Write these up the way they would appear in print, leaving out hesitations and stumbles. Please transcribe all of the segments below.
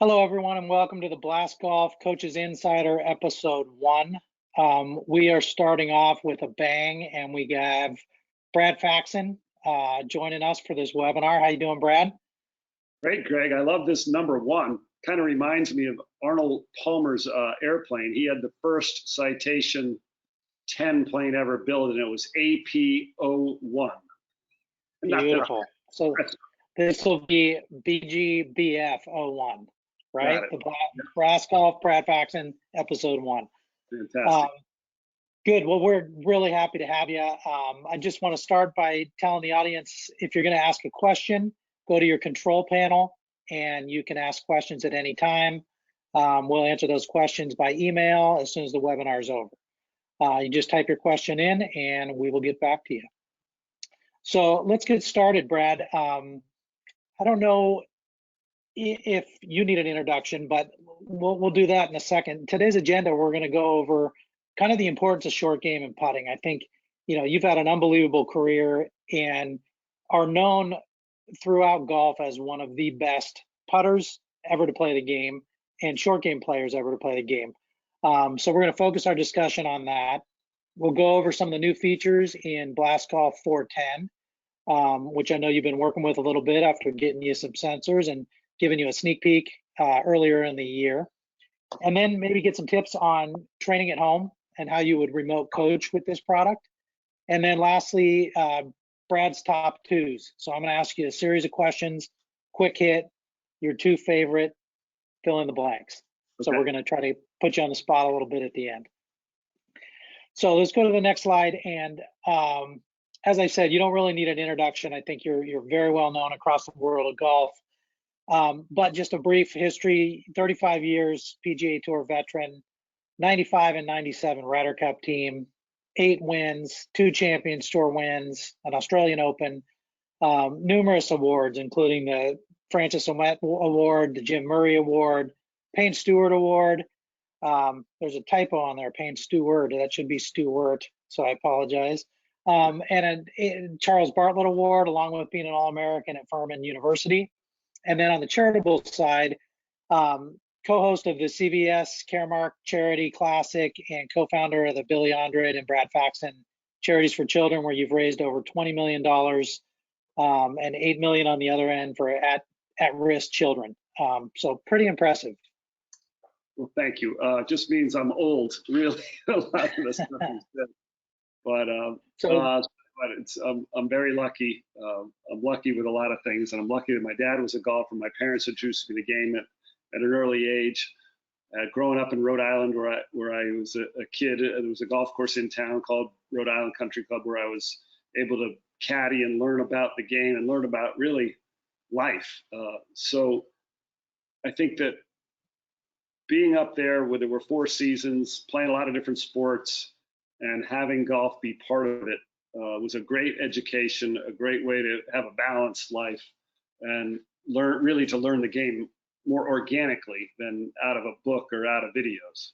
Hello, everyone, and welcome to the Blast Golf Coaches Insider Episode 1. We are starting off with a bang, and we have Brad Faxon joining us for this webinar. How you doing, Brad? Great, Greg. I love this number one. Kind of reminds me of Arnold Palmer's airplane. He had the first Citation 10 plane ever built, and it was AP-01. Beautiful. So this will be BGBF-01, right? The Blast Golf Brad Faxon Episode 1. Fantastic. Good. Well, we're really happy to have you. I just want to start by telling the audience, if you're going to ask a question, go to your control panel and you can ask questions at any time. We'll answer those questions by email as soon as the webinar is over. You just type your question in and we will get back to you. So let's get started, Brad. I don't know if you need an introduction, but we'll do that in a second. Today's agenda, we're going to go over kind of the importance of short game and putting. I think, you've had an unbelievable career and are known throughout golf as one of the best putters ever to play the game and short game players ever to play the game. So we're going to focus our discussion on that. We'll go over some of the new features in Blast Golf 410, which I know you've been working with a little bit after getting you some sensors and giving you a sneak peek earlier in the year. And then maybe get some tips on training at home and how you would remote coach with this product. And then lastly, Brad's top twos. So I'm going to ask you a series of questions, quick hit, your two favorite, fill in the blanks. Okay. So we're going to try to put you on the spot a little bit at the end. So let's go to the next slide. And as I said, you don't really need an introduction. I think you're very well known across the world of golf. But just a brief history: 35 years PGA Tour veteran, 95 and 97 Ryder Cup team, 8 wins, 2 Champions Tour wins, an Australian Open, numerous awards, including the Francis Ouimet Award, the Jim Murray Award, Payne Stewart Award. There's a typo on there, Payne Stewart. That should be Stewart, so I apologize. And a Charles Bartlett Award, along with being an All-American at Furman University. And then on the charitable side, co-host of the CVS Caremark Charity Classic and co-founder of the Billy Andrade and Brad Faxon Charities for Children, where you've raised over $20 million and $8 million on the other end for at-risk children. So pretty impressive. Well, thank you. Just means I'm old, really. A lot of this stuff is good. But it's, I'm very lucky. I'm lucky with a lot of things, and I'm lucky that my dad was a golfer. My parents introduced me to the game at an early age. Growing up in Rhode Island, where I was a kid, there was a golf course in town called Rhode Island Country Club, where I was able to caddy and learn about the game and learn about really life. So I think that being up there where there were 4 seasons, playing a lot of different sports, and having golf be part of it was a great education, a great way to have a balanced life and learn to learn the game more organically than out of a book or out of videos.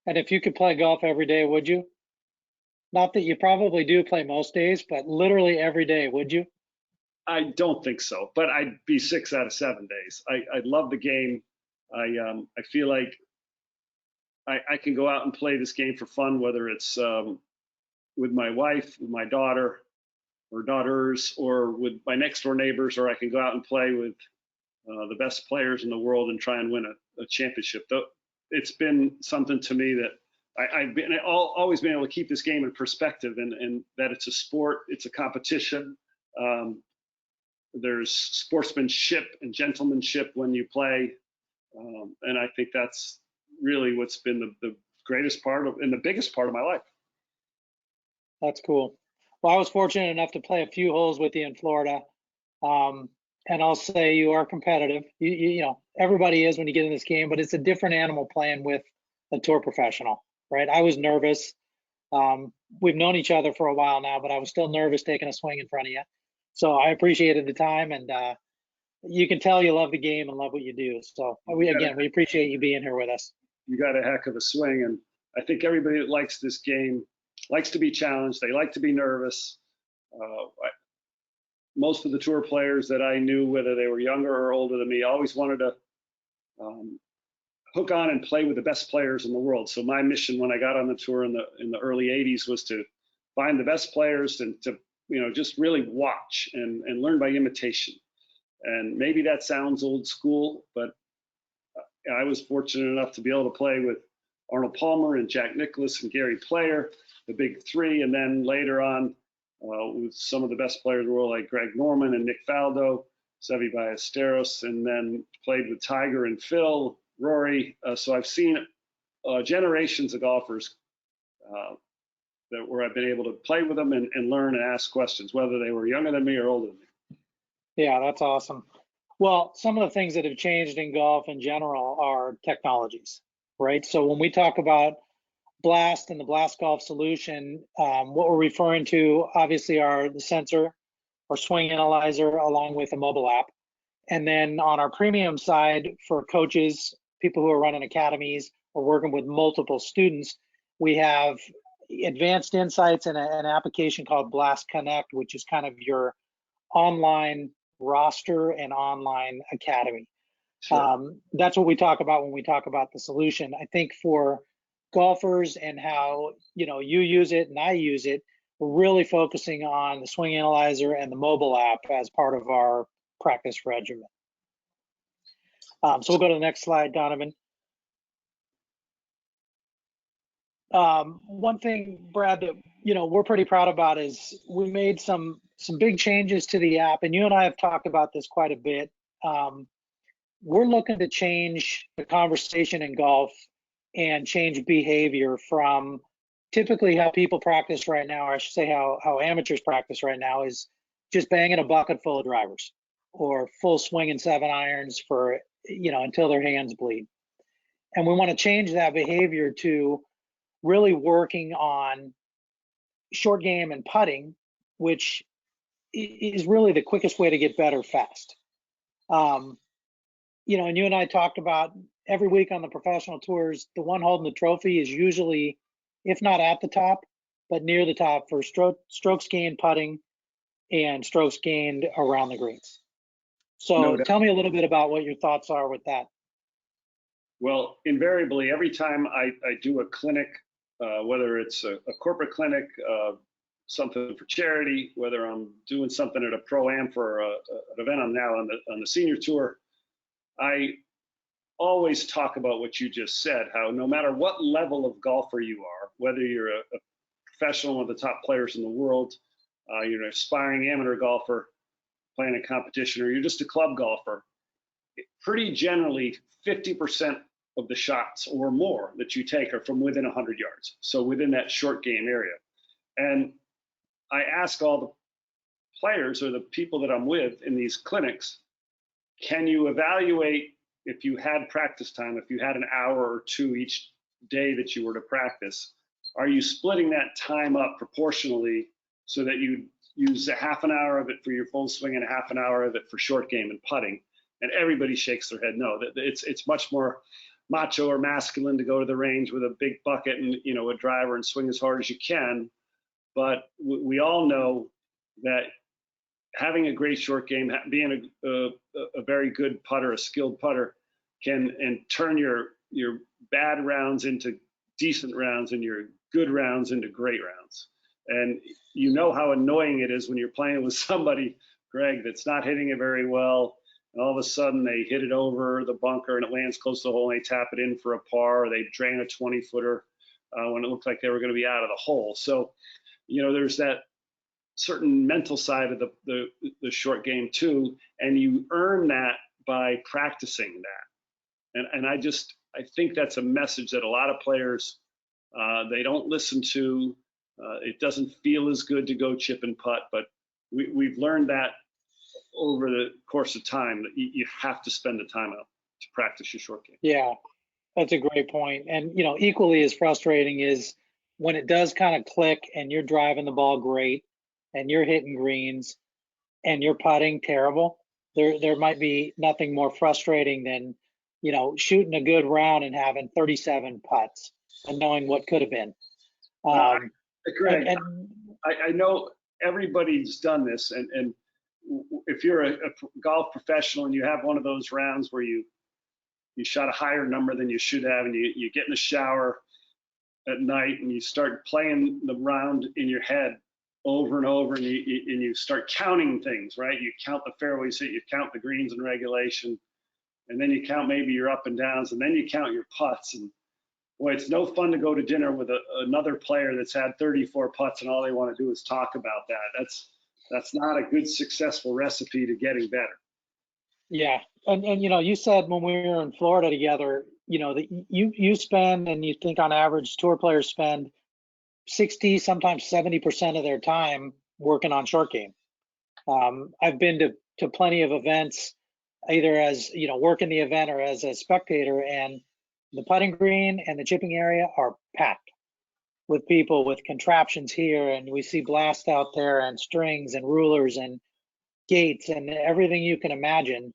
And if you could play golf every day, would you? Not that you probably do play most days, but literally every day, would you? I don't think so, but I'd be 6 out of 7 days. I love the game. I feel like I can go out and play this game for fun, whether it's with my wife, with my daughter or daughters, or with my next door neighbors, or I can go out and play with the best players in the world and try and win a championship. Though it's been something to me that I've always been able to keep this game in perspective, and that it's a sport, it's a competition. There's sportsmanship and gentlemanship when you play, and I think that's really what's been the greatest part of and the biggest part of my life. That's cool. Well, I was fortunate enough to play a few holes with you in Florida. And I'll say you are competitive. You know, everybody is when you get in this game, but it's a different animal playing with a tour professional, right? I was nervous. We've known each other for a while now, but I was still nervous taking a swing in front of you. So I appreciated the time, and you can tell you love the game and love what you do. So we appreciate you being here with us. You got a heck of a swing, and I think everybody that likes this game likes to be challenged. They like to be nervous. Most of the tour players that I knew, whether they were younger or older than me, always wanted to hook on and play with the best players in the world. So my mission when I got on the tour in the early 80s was to find the best players and to just really watch and learn by imitation. And maybe that sounds old school, but I was fortunate enough to be able to play with Arnold Palmer and Jack Nicklaus and Gary Player, the big three, and then later on with some of the best players in the world like Greg Norman and Nick Faldo, Seve Ballesteros, and then played with Tiger and Phil, Rory. So I've seen generations of golfers where I've been able to play with them and learn and ask questions, whether they were younger than me or older than me. Yeah, that's awesome. Well, some of the things that have changed in golf in general are technologies, right? So when we talk about Blast and the Blast Golf solution, what we're referring to obviously are the sensor or swing analyzer along with a mobile app. And then on our premium side for coaches, people who are running academies or working with multiple students, we have advanced insights and an application called Blast Connect, which is kind of your online roster and online academy. Sure. That's what we talk about when we talk about the solution. I think for golfers and how you use it and I use it, we're really focusing on the swing analyzer and the mobile app as part of our practice regimen. So we'll go to the next slide, Donovan. One thing, Brad, that we're pretty proud about is we made some big changes to the app, and you and I have talked about this quite a bit. We're looking to change the conversation in golf and change behavior from typically how people practice right now, or I should say how amateurs practice right now, is just banging a bucket full of drivers or full swing and 7-irons for until their hands bleed. And we want to change that behavior to really working on short game and putting, which is really the quickest way to get better fast. And you and I talked about every week on the professional tours, the one holding the trophy is usually, if not at the top, but near the top for strokes gained putting and strokes gained around the greens. So tell me a little bit about what your thoughts are with that. Well, invariably, every time I do a clinic, whether it's a corporate clinic, something for charity, whether I'm doing something at a pro-am for an event I'm now on the senior tour, I always talk about what you just said, how no matter what level of golfer you are, whether you're a professional, one of the top players in the world, you're an aspiring amateur golfer playing a competition, or you're just a club golfer, pretty generally 50% of the shots or more that you take are from within 100 yards. So within that short game area. And I ask all the players or the people that I'm with in these clinics, can you evaluate if you had practice time, if you had an hour or two each day that you were to practice, are you splitting that time up proportionally so that you use a half an hour of it for your full swing and a half an hour of it for short game and putting? And everybody shakes their head no. It's much more macho or masculine to go to the range with a big bucket and a driver and swing as hard as you can. But we all know that having a great short game, being a very good putter, a skilled putter, can turn your bad rounds into decent rounds and your good rounds into great rounds. And you know how annoying it is when you're playing with somebody, Greg, that's not hitting it very well, and all of a sudden they hit it over the bunker and it lands close to the hole and they tap it in for a par, or they drain a 20-footer when it looked like they were going to be out of the hole. So, there's that certain mental side of the short game too, and you earn that by practicing that. And I think that's a message that a lot of players they don't listen to. It doesn't feel as good to go chip and putt, but we've learned that over the course of time that you have to spend the time out to practice your short game. Yeah, that's a great point. And equally as frustrating is when it does kind of click and you're driving the ball great and you're hitting greens and you're putting terrible. There might be nothing more frustrating than shooting a good round and having 37 putts and knowing what could have been. Greg, I know everybody's done this, and if you're a golf professional and you have one of those rounds where you you shot a higher number than you should have, and you get in the shower at night and you start playing the round in your head over and over, and you start counting things, right? You count the fairways hit, you count the greens in regulation, and then you count maybe your up and downs, and then you count your putts. And boy, it's no fun to go to dinner with another player that's had 34 putts and all they want to do is talk about that. That's not a good, successful recipe to getting better. Yeah, and you said when we were in Florida together, that you spend, and you think on average tour players spend 60, sometimes 70% of their time working on short game. I've been to plenty of events, either as working the event or as a spectator, and the putting green and the chipping area are packed with people with contraptions here, and we see blast out there and strings and rulers and gates and everything you can imagine,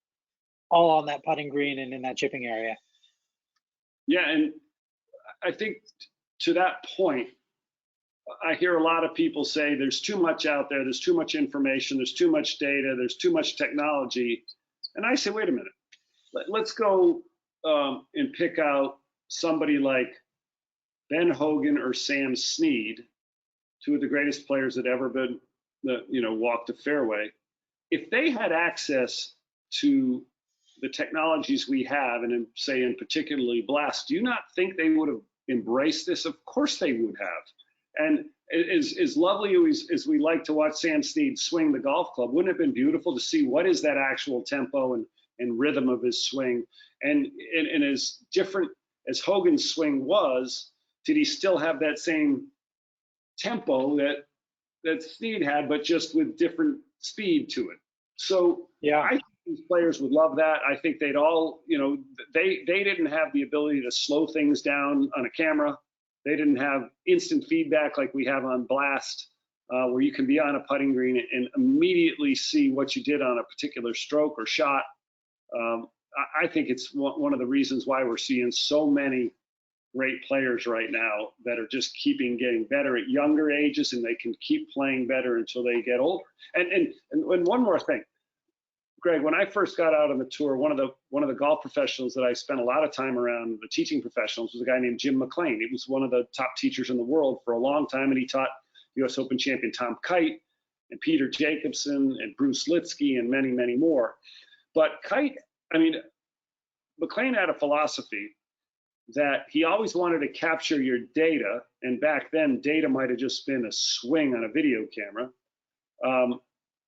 all on that putting green and in that chipping area. Yeah, and I think to that point, I hear a lot of people say there's too much out there, there's too much information, there's too much data, there's too much technology. And I say, wait a minute, let's go and pick out somebody like Ben Hogan or Sam Snead, two of the greatest players that ever been, walked a fairway. If they had access to the technologies we have, and say in particularly Blast, do you not think they would have embraced this? Of course they would have. And as lovely as we like to watch Sam Snead swing the golf club, wouldn't it have been beautiful to see what is that actual tempo and rhythm of his swing? And as different as Hogan's swing was, did he still have that same tempo that Snead had, but just with different speed to it? So yeah, I think these players would love that. I think they'd all, they didn't have the ability to slow things down on a camera. They didn't have instant feedback like we have on Blast, where you can be on a putting green and immediately see what you did on a particular stroke or shot. I think it's one of the reasons why we're seeing so many great players right now that are just getting better at younger ages, and they can keep playing better until they get older. And one more thing, Greg, when I first got out on the tour, one of the golf professionals that I spent a lot of time around, the teaching professionals, was a guy named Jim McLean. He was one of the top teachers in the world for a long time, and he taught U.S. Open champion Tom Kite and Peter Jacobson and Bruce Litsky and many, many more. But McLean had a philosophy that he always wanted to capture your data, and back then data might have just been a swing on a video camera,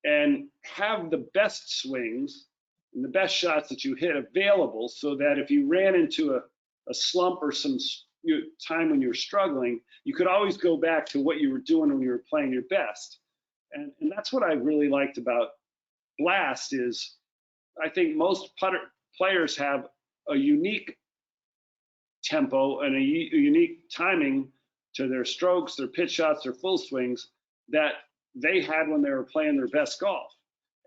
and have the best swings and the best shots that you hit available, so that if you ran into a slump or some time when you were struggling, you could always go back to what you were doing when you were playing your best. And that's what I really liked about Blast is I think most players have a unique tempo and a unique timing to their strokes, their pitch shots, their full swings that they had when they were playing their best golf.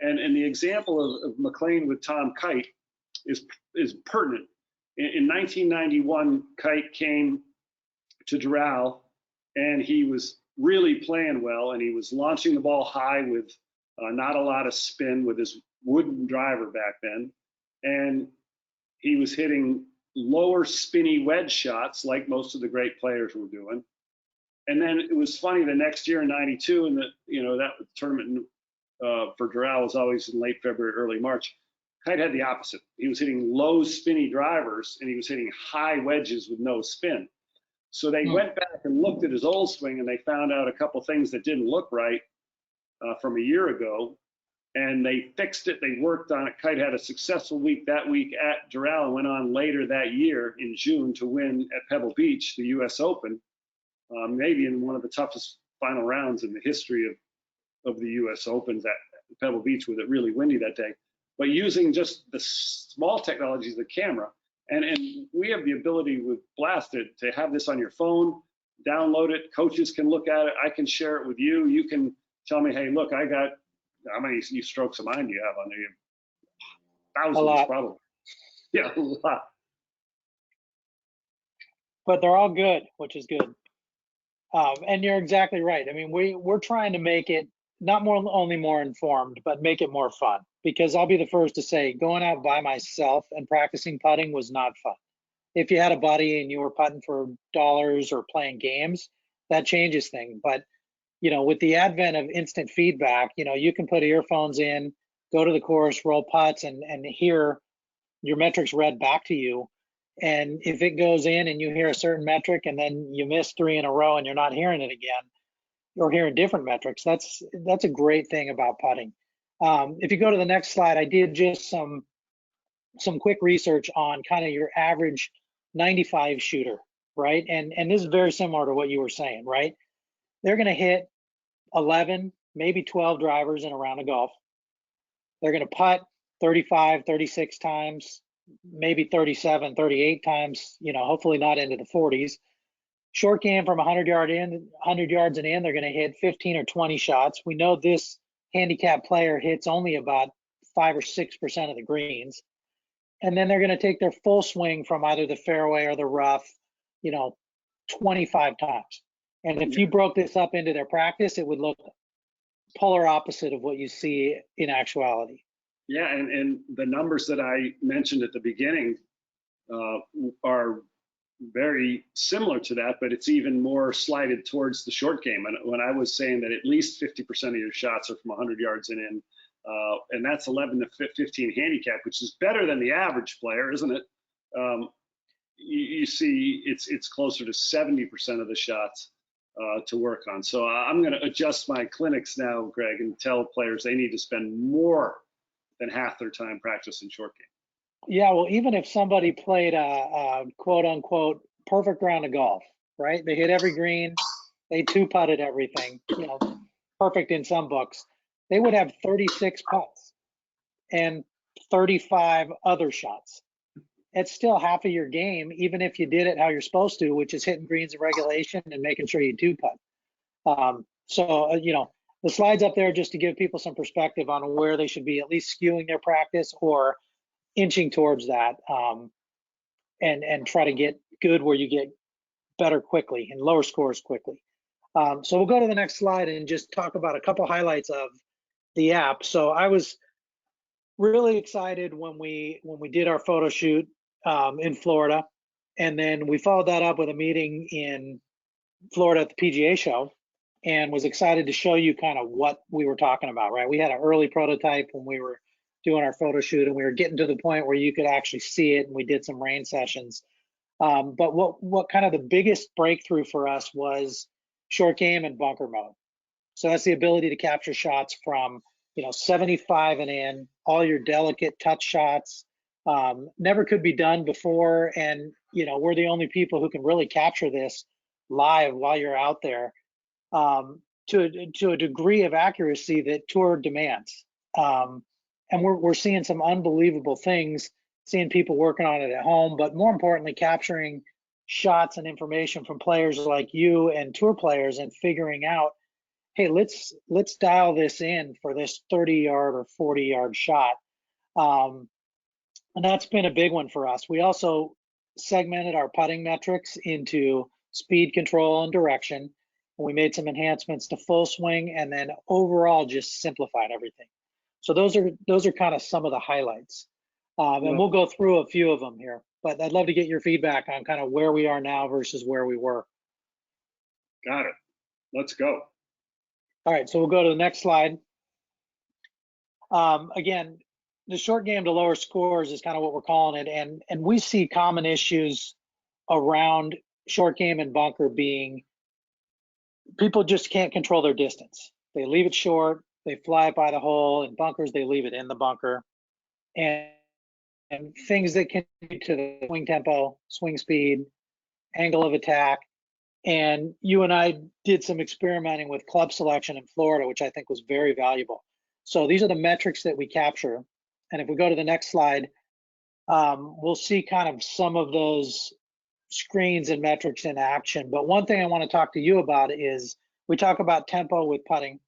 And the example of McLean with Tom Kite is pertinent. In 1991, Kite came to Doral, and he was really playing well, and he was launching the ball high with not a lot of spin with his wooden driver back then. And he was hitting lower spinny wedge shots like most of the great players were doing. And then it was funny, the next year in 92, and that tournament for Doral was always in late February, early March. Kite had the opposite. He was hitting low spinny drivers, and he was hitting high wedges with no spin. So they went back and looked at his old swing, and they found out a couple things that didn't look right from a year ago, and they fixed it. They worked on it. Kite had a successful week that week at Doral, and went on later that year in June to win at Pebble Beach, the U.S. Open, maybe in one of the toughest final rounds in the history of the U.S. Opens at Pebble Beach, with it really windy that day. But using just the small technologies of the camera, and we have the ability with Blast to have this on your phone, download it. Coaches can look at it. I can share it with you. You can tell me, hey, look, I got, how many strokes of mine do you have on there? Thousands, a lot. probably. Yeah, a lot. But they're all good, which is good. And you're exactly right. I mean, we're trying to make it not more only more informed, but make it more fun. Because I'll be the first to say, going out by myself and practicing putting was not fun. If you had a buddy and you were putting for dollars or playing games, that changes things. But with the advent of instant feedback, you can put earphones in, go to the course, roll putts, and hear your metrics read back to you. And if it goes in and you hear a certain metric and then you miss 3 in a row and you're not hearing it again, or hearing different metrics, that's a great thing about putting. If you go to the next slide, I did just some quick research on kind of your average 95 shooter, right? And this is very similar to what you were saying, right? They're going to hit 11, maybe 12 drivers in a round of golf. They're going to putt 35, 36 times, maybe 37, 38 times, hopefully not into the 40s. Short game from 100 yards and in, they're going to hit 15 or 20 shots. We know this handicap player hits only about 5 or 6% of the greens. And then they're going to take their full swing from either the fairway or the rough, 25 times. And if you broke this up into their practice, it would look polar opposite of what you see in actuality. Yeah, and the numbers that I mentioned at the beginning are very similar to that, but it's even more slighted towards the short game. And when I was saying that at least 50% of your shots are from 100 yards and in, and that's 11 to 15 handicap, which is better than the average player, isn't it? You see it's closer to 70% of the shots to work on. So I'm going to adjust my clinics now, Greg, and tell players they need to spend more than half their time practicing short game. Yeah, well, even if somebody played a quote unquote perfect round of golf, right? They hit every green, they two putted everything, perfect in some books. They would have 36 putts and 35 other shots. It's still half of your game, even if you did it how you're supposed to, which is hitting greens in regulation and making sure you two putt. The slide's up there just to give people some perspective on where they should be at least skewing their practice or inching towards that, and try to get good where you get better quickly and lower scores quickly. So we'll go to the next slide and just talk about a couple highlights of the app. So I was really excited when we did our photo shoot in Florida, and then we followed that up with a meeting in Florida at the PGA show, and was excited to show you kind of what we were talking about, right? We had an early prototype when we were doing our photo shoot, and we were getting to the point where you could actually see it, and we did some rain sessions. But what kind of the biggest breakthrough for us was short game and bunker mode. So that's the ability to capture shots from 75 and in, all your delicate touch shots. Never could be done before, and we're the only people who can really capture this live while you're out there, to a degree of accuracy that tour demands. And we're seeing some unbelievable things, seeing people working on it at home, but more importantly, capturing shots and information from players like you and tour players and figuring out, hey, let's dial this in for this 30-yard or 40-yard shot. And that's been a big one for us. We also segmented our putting metrics into speed control and direction. We made some enhancements to full swing, and then overall just simplified everything. So those are kind of some of the highlights. And we'll go through a few of them here, but I'd love to get your feedback on kind of where we are now versus where we were. Got it. Let's go. All right, so we'll go to the next slide. Again, the short game to lower scores is kind of what we're calling it, and we see common issues around short game and bunker being people just can't control their distance. They leave it short, they fly it by the hole. In bunkers, they leave it in the bunker, and things that can lead to the swing tempo, swing speed, angle of attack. And you and I did some experimenting with club selection in Florida, which I think was very valuable. So these are the metrics that we capture. And if we go to the next slide, we'll see kind of some of those screens and metrics in action. But one thing I want to talk to you about is we talk about tempo with putting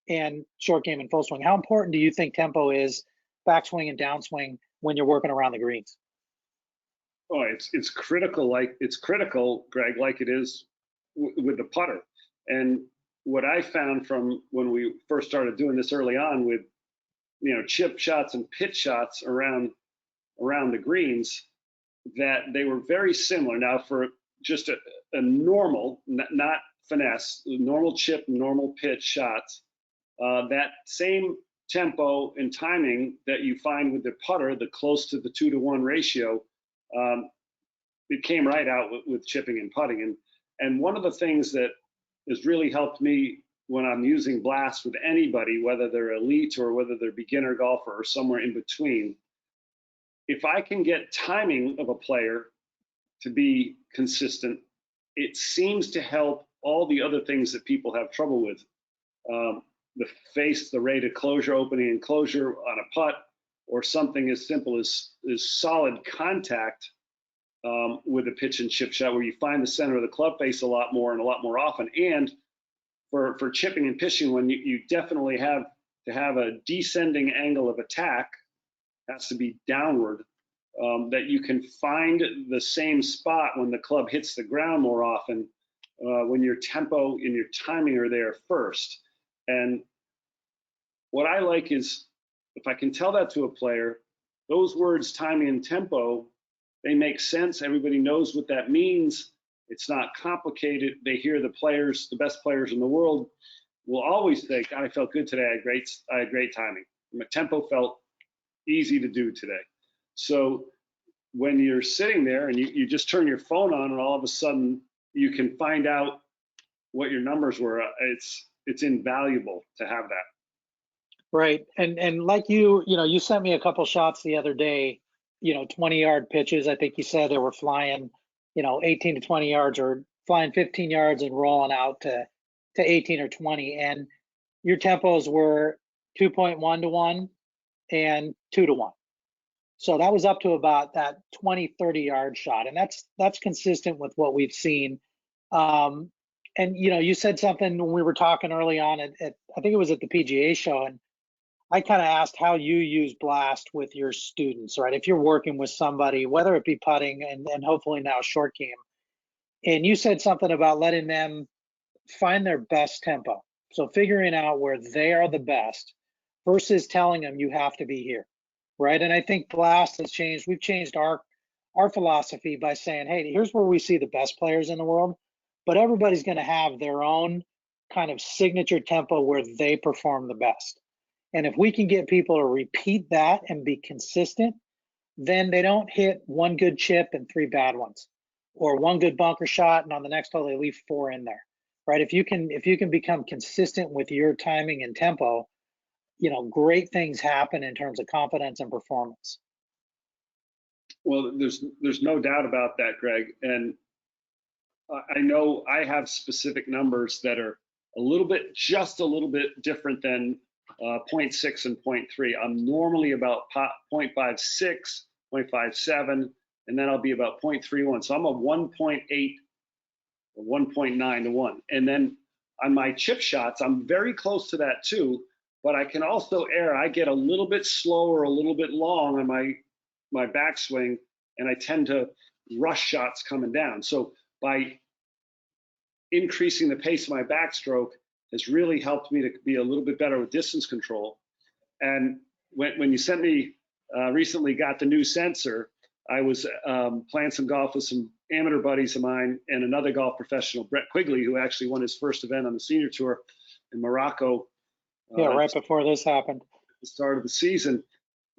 and short game and full swing. How important do you think tempo is, backswing and downswing, when you're working around the greens? Oh, it's critical. Like it's critical, Greg, like it is with the putter. And what I found from when we first started doing this early on with, chip shots and pitch shots around the greens, that they were very similar. Now, for just a normal, not finesse, normal chip, normal pitch shots, that same tempo and timing that you find with the putter, the close to the 2-to-1 ratio, it came right out with chipping and putting. And one of the things that has really helped me when I'm using Blast with anybody, whether they're elite or whether they're beginner golfer or somewhere in between, if I can get timing of a player to be consistent, it seems to help all the other things that people have trouble with. The face, the rate of closure, opening and closure on a putt, or something as simple as solid contact with a pitch and chip shot, where you find the center of the club face a lot more and a lot more often. And for chipping and pitching, when you definitely have to have a descending angle of attack, has to be downward, that you can find the same spot when the club hits the ground more often, when your tempo and your timing are there first. And what I like is, if I can tell that to a player, those words, timing and tempo, they make sense. Everybody knows what that means. It's not complicated. They hear the players, the best players in the world, will always say, God, I felt good today. I had great timing. My tempo felt easy to do today. So when you're sitting there and you just turn your phone on and all of a sudden you can find out what your numbers were, it's invaluable to have that. Right. And like you sent me a couple shots the other day, 20-yard pitches. I think you said they were flying, 18 to 20 yards, or flying 15 yards and rolling out to 18 or 20. And your tempos were 2.1 to 1 and 2 to 1. So that was up to about that 20, 30-yard shot. And that's consistent with what we've seen. And you said something when we were talking early on at I think it was at the PGA show, and I kind of asked how you use Blast with your students, right? If you're working with somebody, whether it be putting and hopefully now short game, and you said something about letting them find their best tempo. So figuring out where they are the best versus telling them you have to be here, right? And I think Blast has changed. We've changed our philosophy by saying, hey, here's where we see the best players in the world, but everybody's going to have their own kind of signature tempo where they perform the best. And if we can get people to repeat that and be consistent, then they don't hit one good chip and 3 bad ones, or one good bunker shot and on the next hole they leave 4 in there, right? If you can become consistent with your timing and tempo, great things happen in terms of confidence and performance. Well, there's no doubt about that, Greg. And I know I have specific numbers that are just a little bit different than 0.6 and 0.3. I'm normally about 0.56, 0.57, and then I'll be about 0.31. So I'm a 1.8 or 1.9 to 1. And then on my chip shots, I'm very close to that too, but I can also err. I get a little bit slower, a little bit long on my backswing, and I tend to rush shots coming down. So by increasing the pace of my backstroke has really helped me to be a little bit better with distance control. And when you sent me, recently got the new sensor, I was playing some golf with some amateur buddies of mine and another golf professional, Brett Quigley, who actually won his first event on the senior tour in Morocco. Yeah, right before this happened. At the start of the season.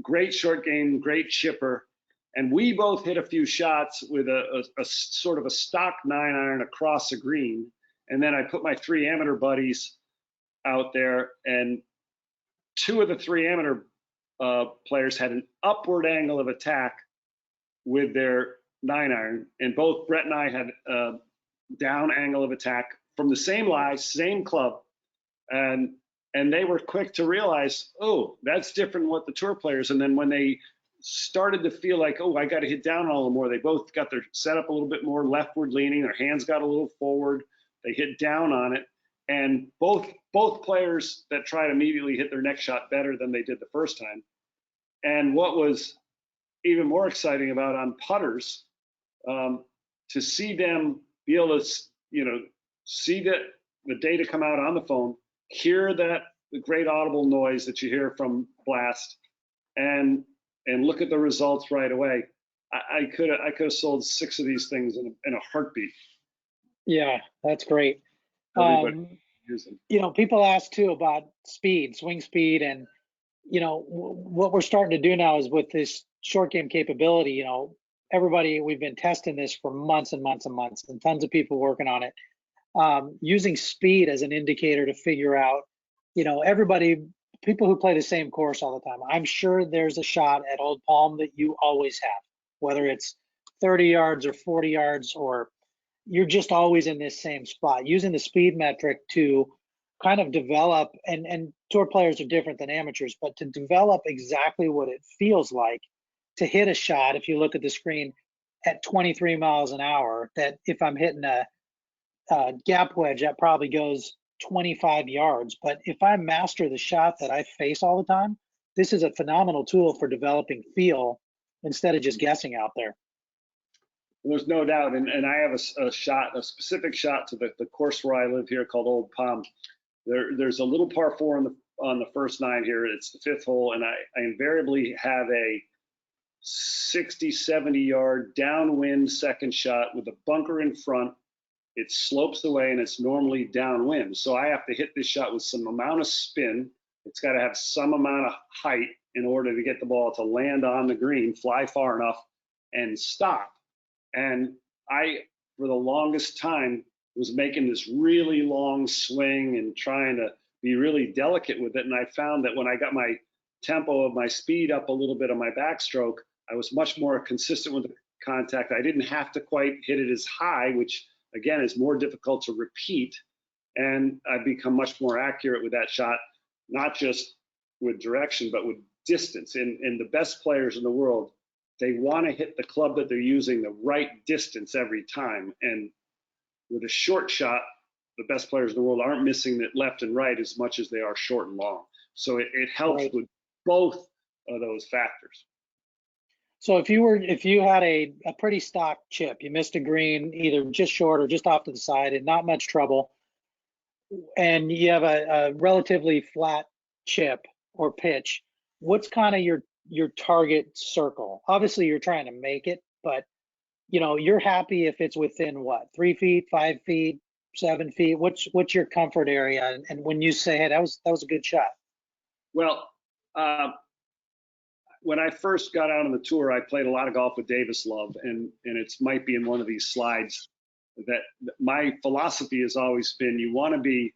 Great short game, great chipper. And we both hit a few shots with a sort of a stock 9-iron across the green. And then I put my 3 amateur buddies out there, and 2 of the 3 amateur players had an upward angle of attack with their 9-iron, and both Brett and I had a down angle of attack from the same lie, same club, and they were quick to realize, oh, that's different than what the tour players. And then when they started to feel like, oh, I got to hit down a little more, they both got their setup a little bit more leftward leaning, their hands got a little forward, they hit down on it, and both players that tried immediately hit their next shot better than they did the first time. And what was even more exciting about on putters, to see them be able to, see that the data come out on the phone, hear the great audible noise that you hear from blast, and look at the results right away. I could have sold 6 of these things in a heartbeat. Yeah, that's great. Everybody using. People ask too about speed, swing speed, and what we're starting to do now is with this short game capability. We've been testing this for months and months and months, and tons of people working on it. Using speed as an indicator to figure out, people who play the same course all the time. I'm sure there's a shot at Old Palm that you always have, whether it's 30 yards or 40 yards, or you're just always in this same spot. Using the speed metric to kind of develop, and tour players are different than amateurs, but to develop exactly what it feels like to hit a shot, if you look at the screen, at 23 miles an hour, that if I'm hitting a gap wedge, that probably goes 25 yards. But if I master the shot that I face all the time, this is a phenomenal tool for developing feel instead of just guessing out there. There's no doubt, and I have a specific shot to the course where I live here called Old Palm. There's a little par 4 on the first 9 here. It's the 5th hole, and I invariably have a 60, 70 yard downwind second shot with a bunker in front. It slopes away, and it's normally downwind. So I have to hit this shot with some amount of spin. It's got to have some amount of height in order to get the ball to land on the green, fly far enough, and stop. And I, for the longest time, was making this really long swing and trying to be really delicate with it. And I found that when I got my tempo of my speed up a little bit on my backstroke, I was much more consistent with the contact. I didn't have to quite hit it as high, which again is more difficult to repeat. And I've become much more accurate with that shot, not just with direction, but with distance. And the best players in the world, they want to hit the club that they're using the right distance every time. And with a short shot, the best players in the world aren't missing it left and right as much as they are short and long. So it helps Right. with both of those factors. So if you had a pretty stock chip, you missed a green either just short or just off to the side and not much trouble, and you have a relatively flat chip or pitch, what's kind of your target circle? Obviously you're trying to make it, but you're happy if it's within what, 3 feet, 5 feet, 7 feet? What's your comfort area? And when you say, hey, that was a good shot. Well, when I first got out on the tour, I played a lot of golf with Davis Love, and it might be in one of these slides that my philosophy has always been, you want to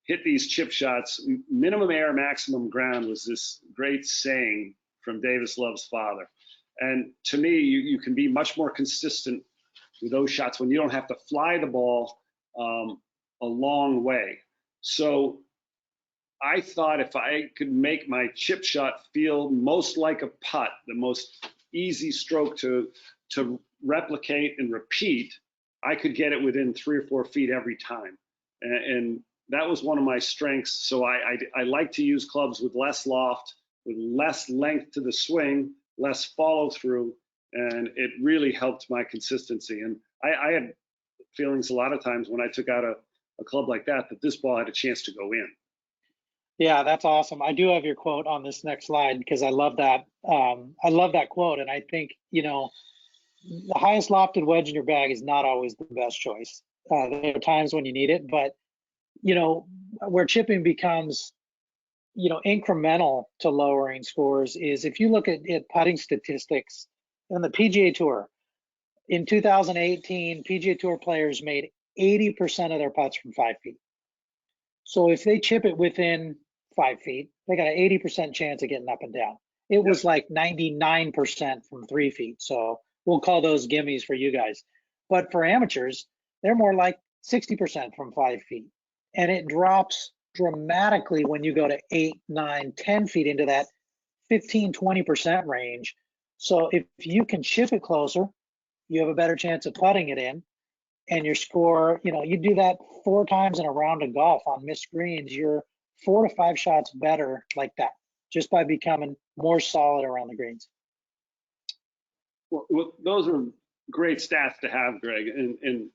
hit these chip shots, minimum air, maximum ground was this great saying from Davis Love's father. And to me, you can be much more consistent with those shots when you don't have to fly the ball a long way. So I thought if I could make my chip shot feel most like a putt, the most easy stroke to replicate and repeat, I could get it within 3 or 4 feet every time. And that was one of my strengths. So I like to use clubs with less loft, with less length to the swing, less follow through, and it really helped my consistency. And I had feelings a lot of times when I took out a club like that this ball had a chance to go in. Yeah, that's awesome. I do have your quote on this next slide because I love that. I love that quote, and I think the highest lofted wedge in your bag is not always the best choice. There are times when you need it, but where chipping becomes incremental to lowering scores is if you look at putting statistics on the PGA Tour. In 2018, PGA Tour players made 80% of their putts from 5 feet. So if they chip it within 5 feet, they got an 80% chance of getting up and down. It was like 99% from 3 feet. So we'll call those gimmies for you guys. But for amateurs, they're more like 60% from 5 feet. And it drops dramatically when you go to 8, 9, 10 feet into that 15, 20% range. So if you can chip it closer, you have a better chance of putting it in. And your score, you do that 4 times in a round of golf on missed greens, you're 4 to 5 shots better like that, just by becoming more solid around the greens. Well, those are great stats to have, Greg. And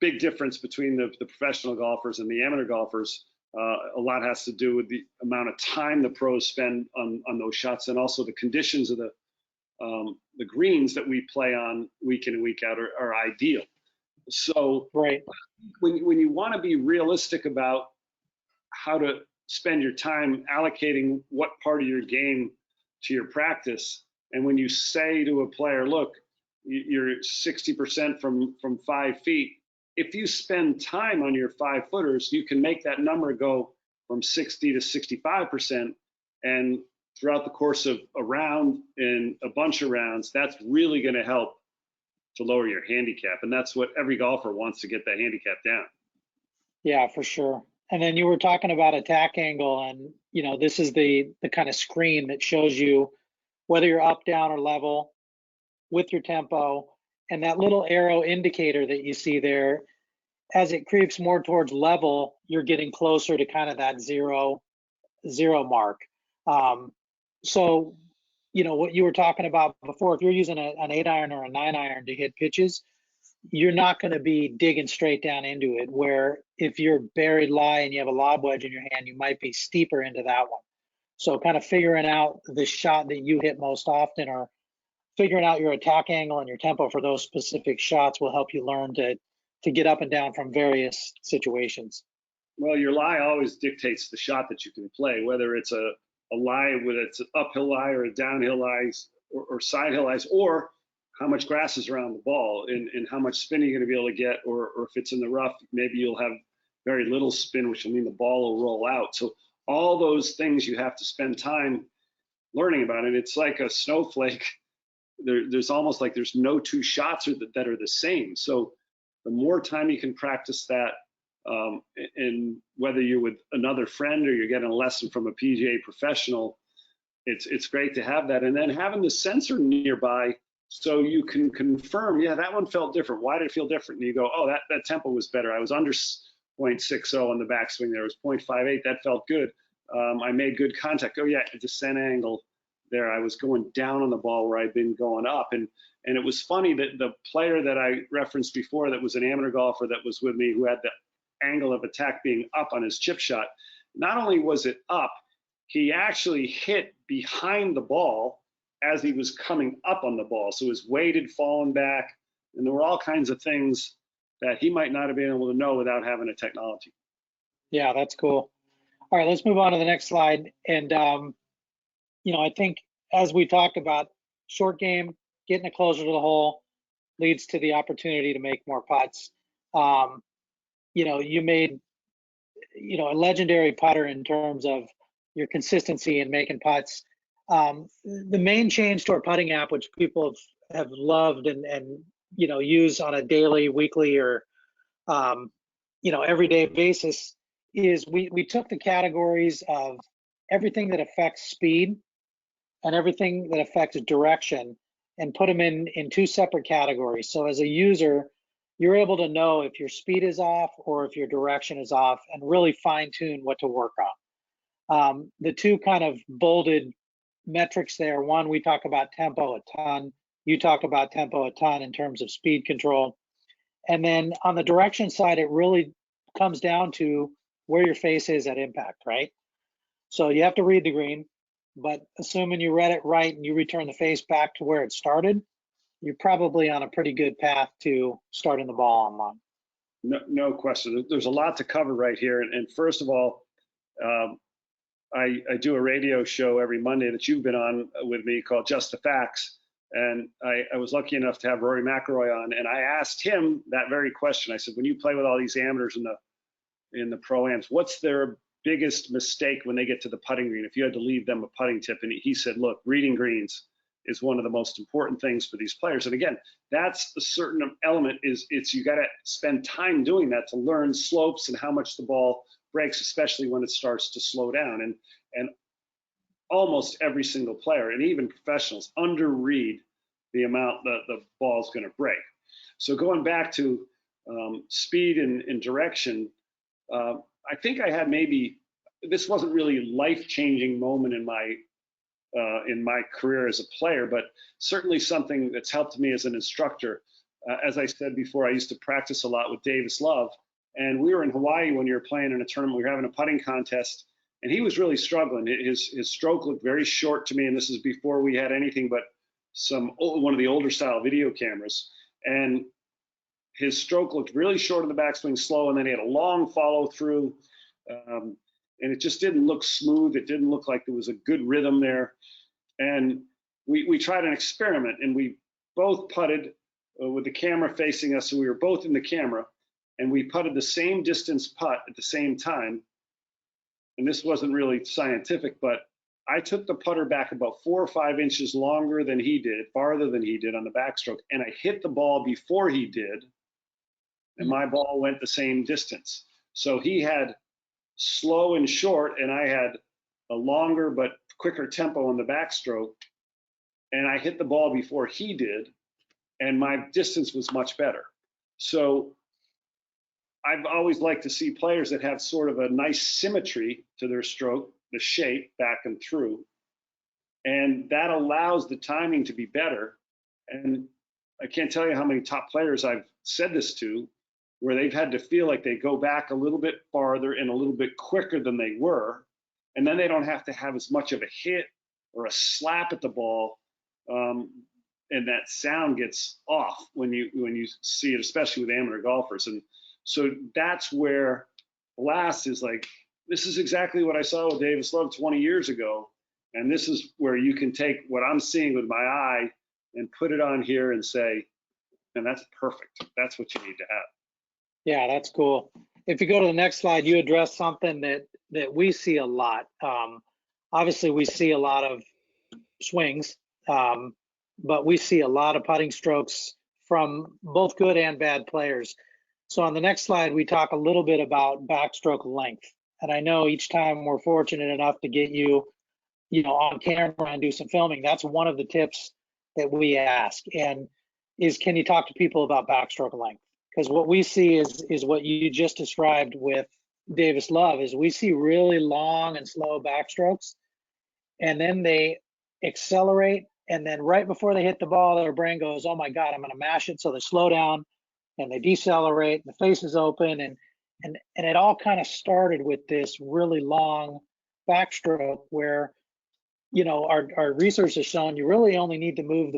big difference between the professional golfers and the amateur golfers. A lot has to do with the amount of time the pros spend on those shots, and also the conditions of the greens that we play on week in and week out are ideal. So Right. when you want to be realistic about how to spend your time allocating what part of your game to your practice, and when you say to a player, look, you're 60% from 5 feet, if you spend time on your 5-footers, you can make that number go from 60 to 65%. And throughout the course of a round and a bunch of rounds, that's really going to help to lower your handicap. And that's what every golfer wants, to get that handicap down. Yeah, for sure. And then you were talking about attack angle, and this is the kind of screen that shows you whether you're up, down, or level with your tempo. And that little arrow indicator that you see there, as it creeps more towards level, you're getting closer to kind of that zero mark. So, what you were talking about before, if you're using an 8-iron or a 9-iron to hit pitches, you're not going to be digging straight down into it, where if you're buried lie and you have a lob wedge in your hand, you might be steeper into that one. So kind of figuring out the shot that you hit most often, or figuring out your attack angle and your tempo for those specific shots, will help you learn to get up and down from various situations. Well, your lie always dictates the shot that you can play, whether it's a lie, whether it's an uphill lie or a downhill lie, or side hill lies, or how much grass is around the ball, and how much spin you're going to be able to get, or if it's in the rough, maybe you'll have very little spin, which will mean the ball will roll out. So all those things you have to spend time learning about. And it's like a snowflake. There's almost like there's no two shots that are the same. So the more time you can practice that, and whether you're with another friend or you're getting a lesson from a PGA professional, it's great to have that. And then having the sensor nearby, so you can confirm, yeah, that one felt different. Why did it feel different? And you go, oh, that tempo was better. I was under 0.60 on the backswing there. It was 0.58. That felt good. I made good contact. Oh, yeah, descent angle there. I was going down on the ball where I'd been going up. And it was funny that the player that I referenced before, that was an amateur golfer that was with me, who had the angle of attack being up on his chip shot, not only was it up, he actually hit behind the ball as he was coming up on the ball. So his weight had fallen back, and there were all kinds of things that he might not have been able to know without having a technology. Yeah, that's cool. All right, let's move on to the next slide. And, I think, as we talked about, short game, getting it closer to the hole leads to the opportunity to make more putts. You made, a legendary putter in terms of your consistency in making putts. The main change to our putting app, which people have loved and use on a daily, weekly, or everyday basis, is we took the categories of everything that affects speed and everything that affects direction and put them in two separate categories. So as a user, you're able to know if your speed is off or if your direction is off, and really fine tune what to work on. The two kind of bolded metrics there, one, we talk about tempo a ton. You talk about tempo a ton in terms of speed control. And then on the direction side, it really comes down to where your face is at impact, right? So you have to read the green, but assuming you read it right and you return the face back to where it started, you're probably on a pretty good path to starting the ball on line. No question. There's a lot to cover right here. And first of all, I do a radio show every Monday that you've been on with me, called Just the Facts. And I was lucky enough to have Rory McIlroy on, and I asked him that very question. I said, when you play with all these amateurs in the pro-ams, what's their biggest mistake when they get to the putting green, if you had to leave them a putting tip? And he said, look, reading greens is one of the most important things for these players. And again, that's a certain element, it's you got to spend time doing that to learn slopes and how much the ball breaks, especially when it starts to slow down. And almost every single player, and even professionals, underread the amount that the ball's going to break. So going back to speed and direction, I think I had, maybe this wasn't really a life-changing moment in my career as a player, but certainly something that's helped me as an instructor. as I said before, I used to practice a lot with Davis Love, and we were in Hawaii when you were playing in a tournament. We were having a putting contest, and he was really struggling. His stroke looked very short to me, and this is before we had anything but one of the older style video cameras. And his stroke looked really short in the backswing, slow, and then he had a long follow through, and it just didn't look smooth. It didn't look like there was a good rhythm there. And we tried an experiment, and we both putted with the camera facing us, so we were both in the camera, and we putted the same distance putt at the same time. And this wasn't really scientific, but I took the putter back about 4 or 5 inches longer than he did, farther than he did on the backstroke, and I hit the ball before he did, and my ball went the same distance. So he had slow and short, and I had a longer but quicker tempo on the backstroke, and I hit the ball before he did, and my distance was much better. So I've always liked to see players that have sort of a nice symmetry to their stroke, the shape back and through, and that allows the timing to be better. And I can't tell you how many top players I've said this to, where they've had to feel like they go back a little bit farther and a little bit quicker than they were, and then they don't have to have as much of a hit or a slap at the ball, and that sound gets off when you see it, especially with amateur golfers. And so that's where Blast is like, this is exactly what I saw with Davis Love 20 years ago, and this is where you can take what I'm seeing with my eye and put it on here and say, and that's perfect. That's what you need to have. Yeah, that's cool. If you go to the next slide, you address something that we see a lot. Obviously, we see a lot of swings, but we see a lot of putting strokes from both good and bad players. So on the next slide, we talk a little bit about backstroke length. And I know each time we're fortunate enough to get you on camera and do some filming, that's one of the tips that we ask. And can you talk to people about backstroke length? Because what we see is what you just described with Davis Love, is we see really long and slow backstrokes, and then they accelerate, and then right before they hit the ball, their brain goes, oh my God, I'm going to mash it. So they slow down and they decelerate, and the face is open, and it all kind of started with this really long backstroke where, our research has shown you really only need to move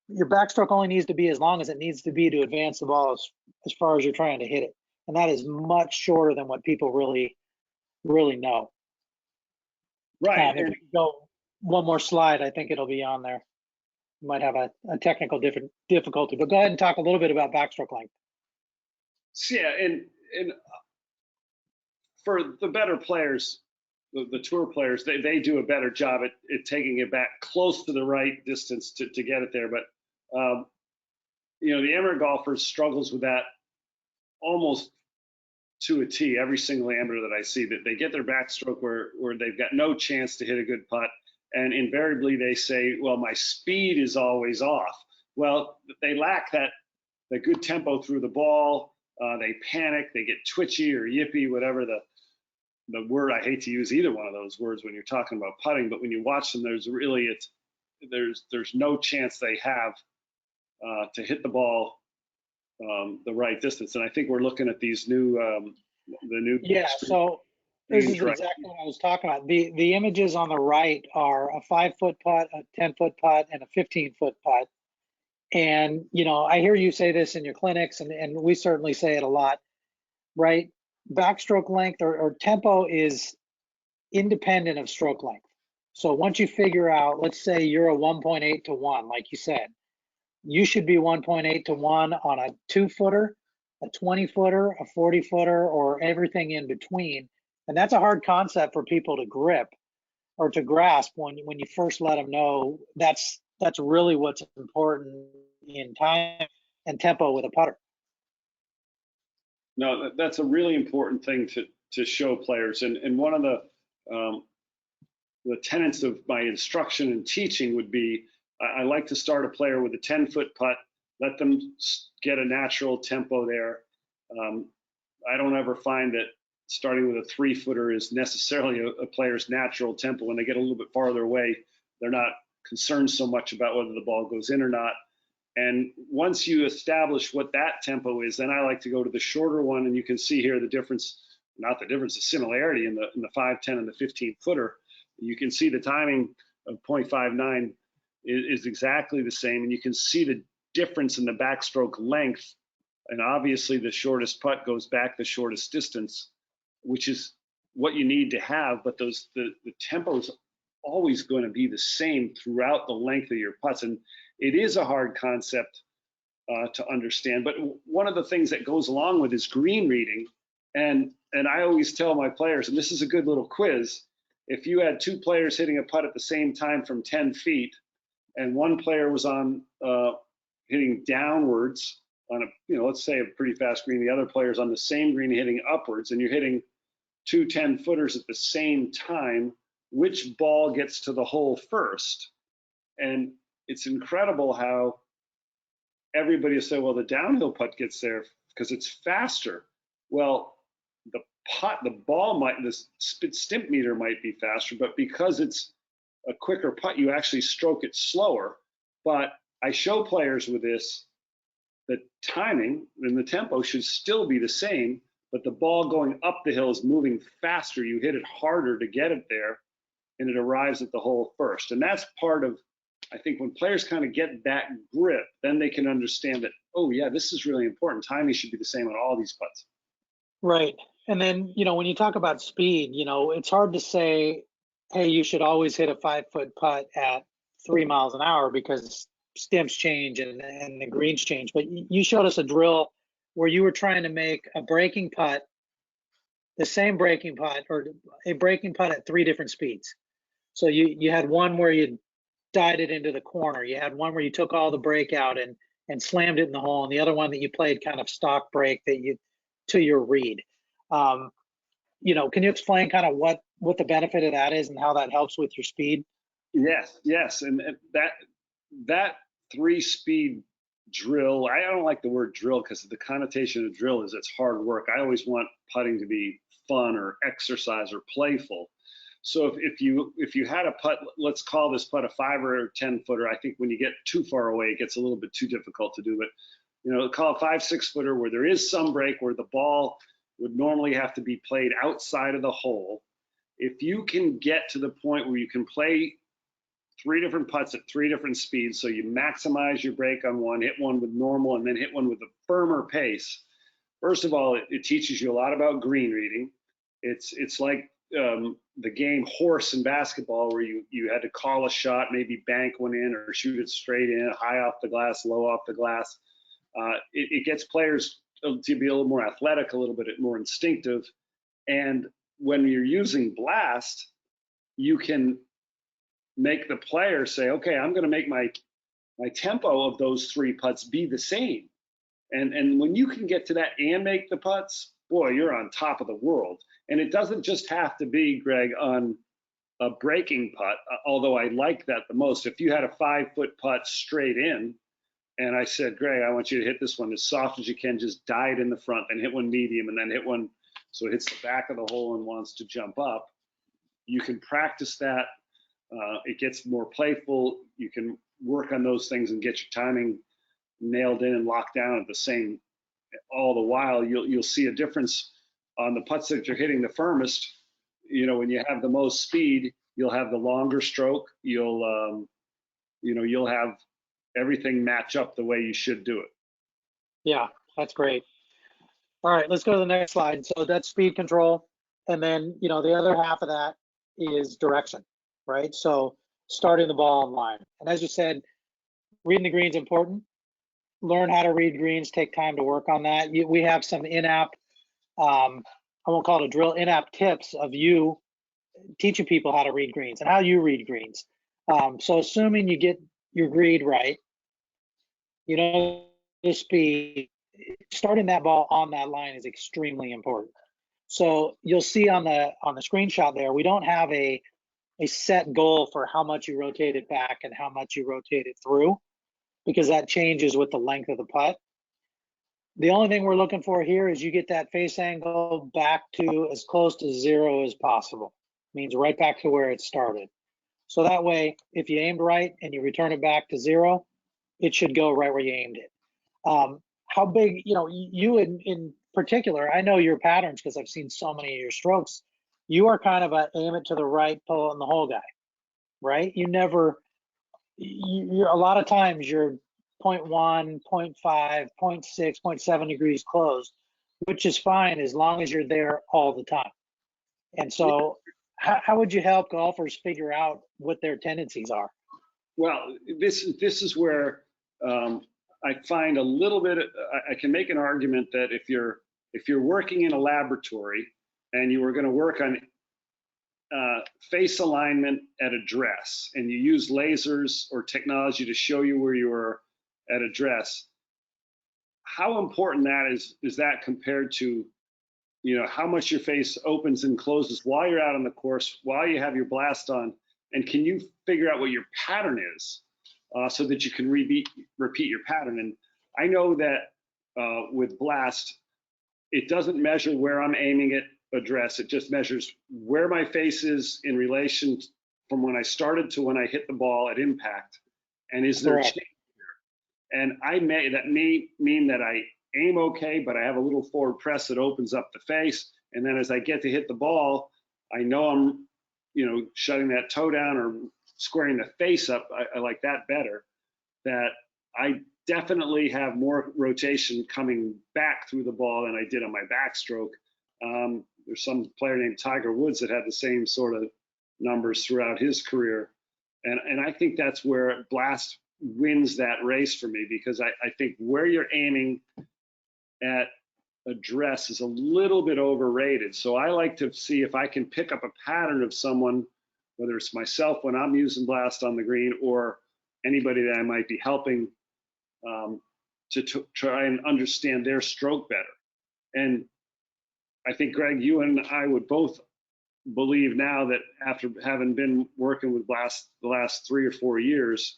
your backstroke only needs to be as long as it needs to be to advance the ball as far as you're trying to hit it. And that is much shorter than what people really know. Right. If we go one more slide, I think it'll be on there. You might have a technical difficulty, but go ahead and talk a little bit about backstroke length. Yeah, and for the better players, the tour players, they do a better job at taking it back close to the right distance to get it there. But the amateur golfers struggles with that almost to a T. Every single amateur that I see, that they get their backstroke where they've got no chance to hit a good putt, and invariably they say, well, my speed is always off. Well, they lack that good tempo through the ball. They panic, they get twitchy or yippy, whatever the word. I hate to use either one of those words when you're talking about putting, but when you watch them, there's no chance they have to hit the ball the right distance. And I think we're looking at these new Yeah, so this is exactly what I was talking about. The images on the right are a 5-foot putt, a 10-foot putt, and a 15-foot putt. And I hear you say this in your clinics, and we certainly say it a lot, right? Backstroke length or tempo is independent of stroke length. So once you figure out, let's say you're a 1.8 to 1, like you said, you should be 1.8 to 1 on a 2-footer, a 20-footer, a 40-footer, or everything in between. And that's a hard concept for people to grip or to grasp when you first let them know that's really what's important in time and tempo with a putter. No, that's a really important thing to show players. And one of the tenets of my instruction and teaching would be, I like to start a player with a 10-foot putt, let them get a natural tempo there. I don't ever find that starting with a 3-footer is necessarily a player's natural tempo. When they get a little bit farther away, they're not concerned so much about whether the ball goes in or not. And once you establish what that tempo is, then I like to go to the shorter one, and you can see here the difference, not the difference, the similarity in the 5, 10, and the 15 footer. You can see the timing of 0.59 is exactly the same, and you can see the difference in the backstroke length. And obviously the shortest putt goes back the shortest distance, which is what you need to have, but the tempo is always going to be the same throughout the length of your putts. And it is a hard concept to understand, but one of the things that goes along with is green reading. And I always tell my players, and this is a good little quiz, if you had 2 players hitting a putt at the same time from 10 feet, and one player was on hitting downwards on a, let's say a pretty fast green, the other player's on the same green hitting upwards, and you're hitting 2 10-footers at the same time, which ball gets to the hole first? And it's incredible how everybody will say, well, the downhill putt gets there because it's faster. Well, the ball might, the stimp meter might be faster, but because it's a quicker putt, you actually stroke it slower. But I show players with this, the timing and the tempo should still be the same, but the ball going up the hill is moving faster. You hit it harder to get it there, and it arrives at the hole first. And that's part of, I think, when players kind of get that grip, then they can understand that, oh yeah, this is really important. Timing should be the same on all these putts. Right. And then, when you talk about speed, it's hard to say, hey, you should always hit a 5-foot putt at 3 miles an hour because stimps change and the greens change. But you showed us a drill where you were trying to make a breaking putt, the same breaking putt, or a breaking putt at 3 different speeds. So you had one where you died it into the corner. You had one where you took all the break out and slammed it in the hole, and the other one that you played kind of stock break to your read. Can you explain kind of what the benefit of that is and how that helps with your speed? Yes, and that 3-speed drill, I don't like the word drill because the connotation of drill is it's hard work. I always want putting to be fun or exercise or playful. So if you had a putt, let's call this putt a 5 or 10 footer. I think when you get too far away, it gets a little bit too difficult to do. But call a 5, 6 footer where there is some break, where the ball would normally have to be played outside of the hole. If you can get to the point where you can play 3 different putts at 3 different speeds, so you maximize your break on one, hit one with normal, and then hit one with a firmer pace. First of all, it teaches you a lot about green reading. It's like the game horse in basketball, where you had to call a shot, maybe bank one in or shoot it straight in, high off the glass, low off the glass. It gets players to be a little more athletic, a little bit more instinctive. And when you're using blast, you can make the player say, okay, I'm going to make my tempo of those 3 putts be the same. And when you can get to that and make the putts, boy, you're on top of the world. And it doesn't just have to be, Greg, on a breaking putt, although I like that the most. If you had a 5-foot putt straight in, and I said, Greg, I want you to hit this one as soft as you can, just die it in the front, then hit one medium, and then hit one so it hits the back of the hole and wants to jump up. You can practice that. It gets more playful. You can work on those things and get your timing nailed in and locked down at the same. All the while, you'll see a difference on the putts that you're hitting the firmest. When you have the most speed, you'll have the longer stroke. You'll have everything match up the way you should do it. Yeah, that's great. All right, let's go to the next slide. So that's speed control. And then, the other half of that is direction, right? So starting the ball in line. And as you said, reading the greens important. Learn how to read greens, take time to work on that. We have some in-app, I won't call it a drill, in-app tips of you teaching people how to read greens and how you read greens. So assuming you get your read right, the speed, starting that ball on that line is extremely important. So you'll see on the screenshot there, we don't have a set goal for how much you rotate it back and how much you rotate it through, because that changes with the length of the putt. The only thing we're looking for here is you get that face angle back to as close to 0 as possible. Means right back to where it started. So that way, if you aimed right and you return it back to 0, it should go right where you aimed it. How big, you in particular, I know your patterns because I've seen so many of your strokes. You are kind of a aim it to the right, pull it in the hole guy, right? You never, a lot of times you're 0.1, 0.5, 0.6, 0.7 degrees closed, which is fine as long as you're there all the time. And so, how would you help golfers figure out what their tendencies are? Well, this is where I find a little bit. I can make an argument that if you're working in a laboratory and you were going to work on face alignment at address, and you use lasers or technology to show you where you are at address, how important that is that compared to how much your face opens and closes while you're out on the course, while you have your blast on, and can you figure out what your pattern is so that you can repeat your pattern? And I know that with blast, it doesn't measure where I'm aiming at address. It just measures where my face is in relation from when I started to when I hit the ball at impact. And is there a change here? And that may mean that I aim okay, but I have a little forward press that opens up the face. And then as I get to hit the ball, I know I'm, shutting that toe down or squaring the face up. I like that better. That I definitely have more rotation coming back through the ball than I did on my backstroke. There's some player named Tiger Woods that had the same sort of numbers throughout his career. And I think that's where blast wins that race for me, because I think where you're aiming at address is a little bit overrated. So I like to see if I can pick up a pattern of someone, whether it's myself when I'm using blast on the green or anybody that I might be helping to try and understand their stroke better. And I think, Greg, you and I would both believe now that after having been working with blast the last 3 or 4 years,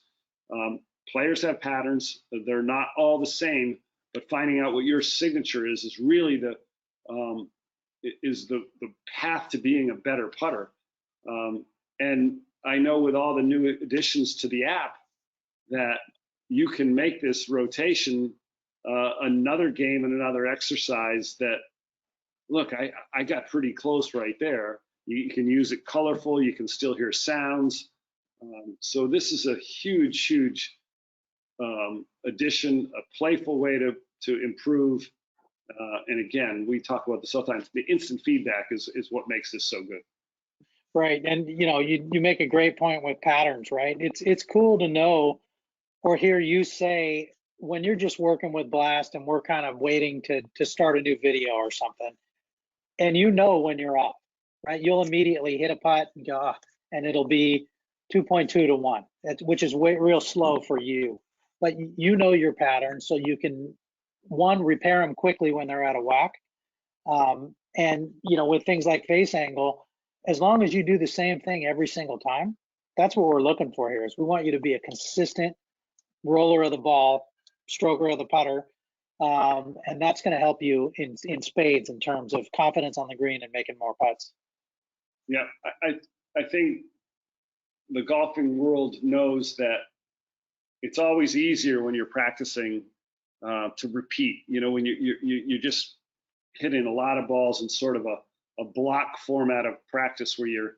players have patterns. They're not all the same, but finding out what your signature is really the path to being a better putter. And I know with all the new additions to the app that you can make this rotation another game and another exercise that, look, I got pretty close right there. You can use it colorful. You can still hear sounds. So this is a huge, huge addition, a playful way to improve. And again, we talk about this sometimes. The instant feedback is what makes this so good. Right. And you make a great point with patterns, right? It's cool to know or hear you say when you're just working with blast and we're kind of waiting to start a new video or something, and when you're off, right? You'll immediately hit a putt and go, and it'll be 2.2 to 1, which is real slow for you. But you know your pattern, so you can, one, repair them quickly when they're out of whack. And with things like face angle, as long as you do the same thing every single time, that's what we're looking for here. Is we want you to be a consistent roller of the ball, stroker of the putter, and that's going to help you in spades in terms of confidence on the green and making more putts. Yeah, I think the golfing world knows that it's always easier when you're practicing to repeat. When you're just hitting a lot of balls in sort of a block format of practice where you're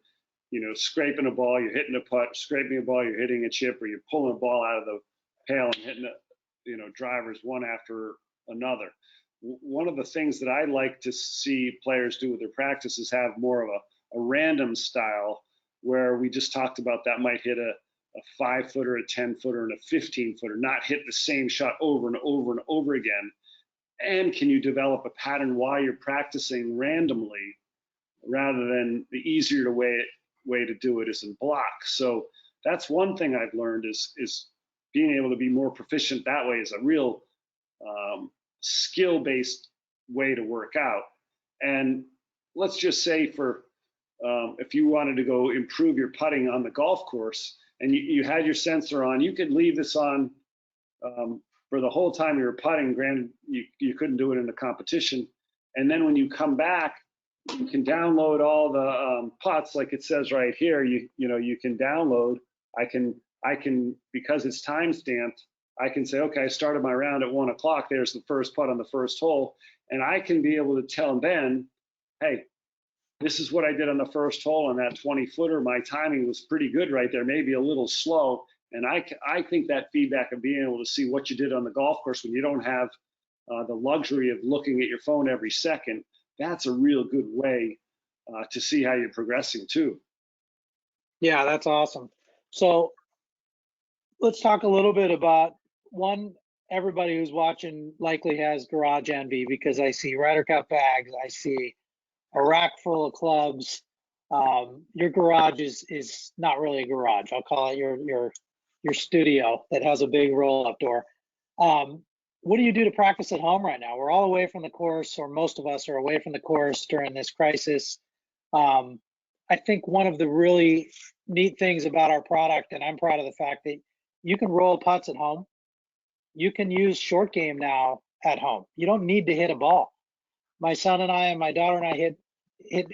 scraping a ball, you're hitting a putt, scraping a ball, you're hitting a chip, or you're pulling a ball out of the pail and hitting drivers one after another. One of the things that I like to see players do with their practice is have more of a random style, where we just talked about that might hit a 5-footer, a 10-footer, and a 15-footer, not hit the same shot over and over and over again. And can you develop a pattern while you're practicing randomly, rather than the easier way to do it is in block. So that's one thing I've learned is being able to be more proficient that way is a real skill-based way to work out. And let's just say if you wanted to go improve your putting on the golf course and you had your sensor on, you could leave this on for the whole time you were putting. Granted, you couldn't do it in the competition. And then when you come back, you can download all the putts, like it says right here. You can download. I can because it's time stamped. I can say, okay, I started my round at 1 o'clock. There's the first putt on the first hole. And I can be able to tell Ben, hey, this is what I did on the first hole on that 20-footer. My timing was pretty good right there, maybe a little slow. And I think that feedback of being able to see what you did on the golf course when you don't have the luxury of looking at your phone every second, that's a real good way to see how you're progressing too. Yeah, that's awesome. So let's talk a little bit about one. Everybody who's watching likely has garage envy because I see Ryder Cup bags, I see a rack full of clubs. Your garage is not really a garage. I'll call it your studio that has a big roll-up door. What do you do to practice at home right now? We're all away from the course, or most of us are away from the course during this crisis. I think one of the really neat things about our product, and I'm proud of the fact that you can roll putts at home. You can use short game now at home. You don't need to hit a ball. My son and I and my daughter and I hit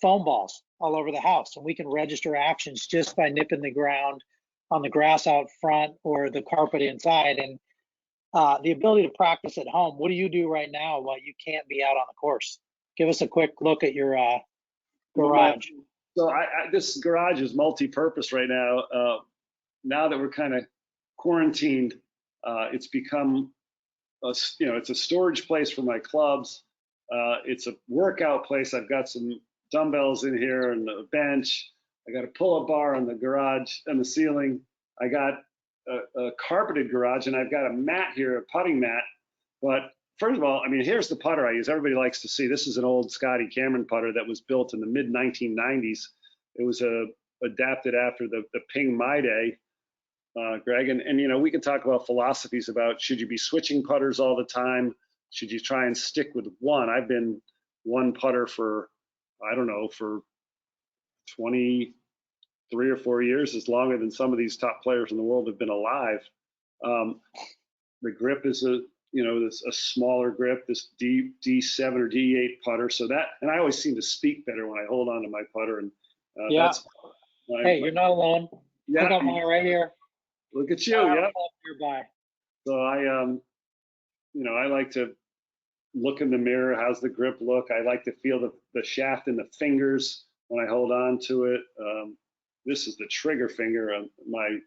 foam balls all over the house, and we can register actions just by nipping the ground on the grass out front or the carpet inside. And the ability to practice at home. What do you do right now while you can't be out on the course? Give us a quick look at your garage. So this garage is multi-purpose right now. Now that we're kind of quarantined, it's become it's a storage place for my clubs. It's a workout place. I've got some dumbbells in here and a bench. I got a pull-up bar on the garage and the ceiling. I got a carpeted garage, and I've got a mat here, a putting mat. But first of all, I mean, here's the putter I use. Everybody likes to see. This is an old Scotty Cameron putter that was built in the mid 1990s. It was adapted after the Ping My Day, Greg. And you know, we can talk about philosophies about should you be switching putters all the time? Should you try and stick with one? I've been one putter for, I don't know, for 23 or 4 years, is longer than some of these top players in the world have been alive. The grip is a smaller grip, this D7 or D8 putter. So that, and I always seem to speak better when I hold on to my putter. And yeah. Hey, you're not alone. Yeah. I got mine right here. Look at you. Yeah. Nearby. So I like to look in the mirror. How's the grip look? I like to feel the shaft in the fingers when I hold on to it. This is the trigger finger on my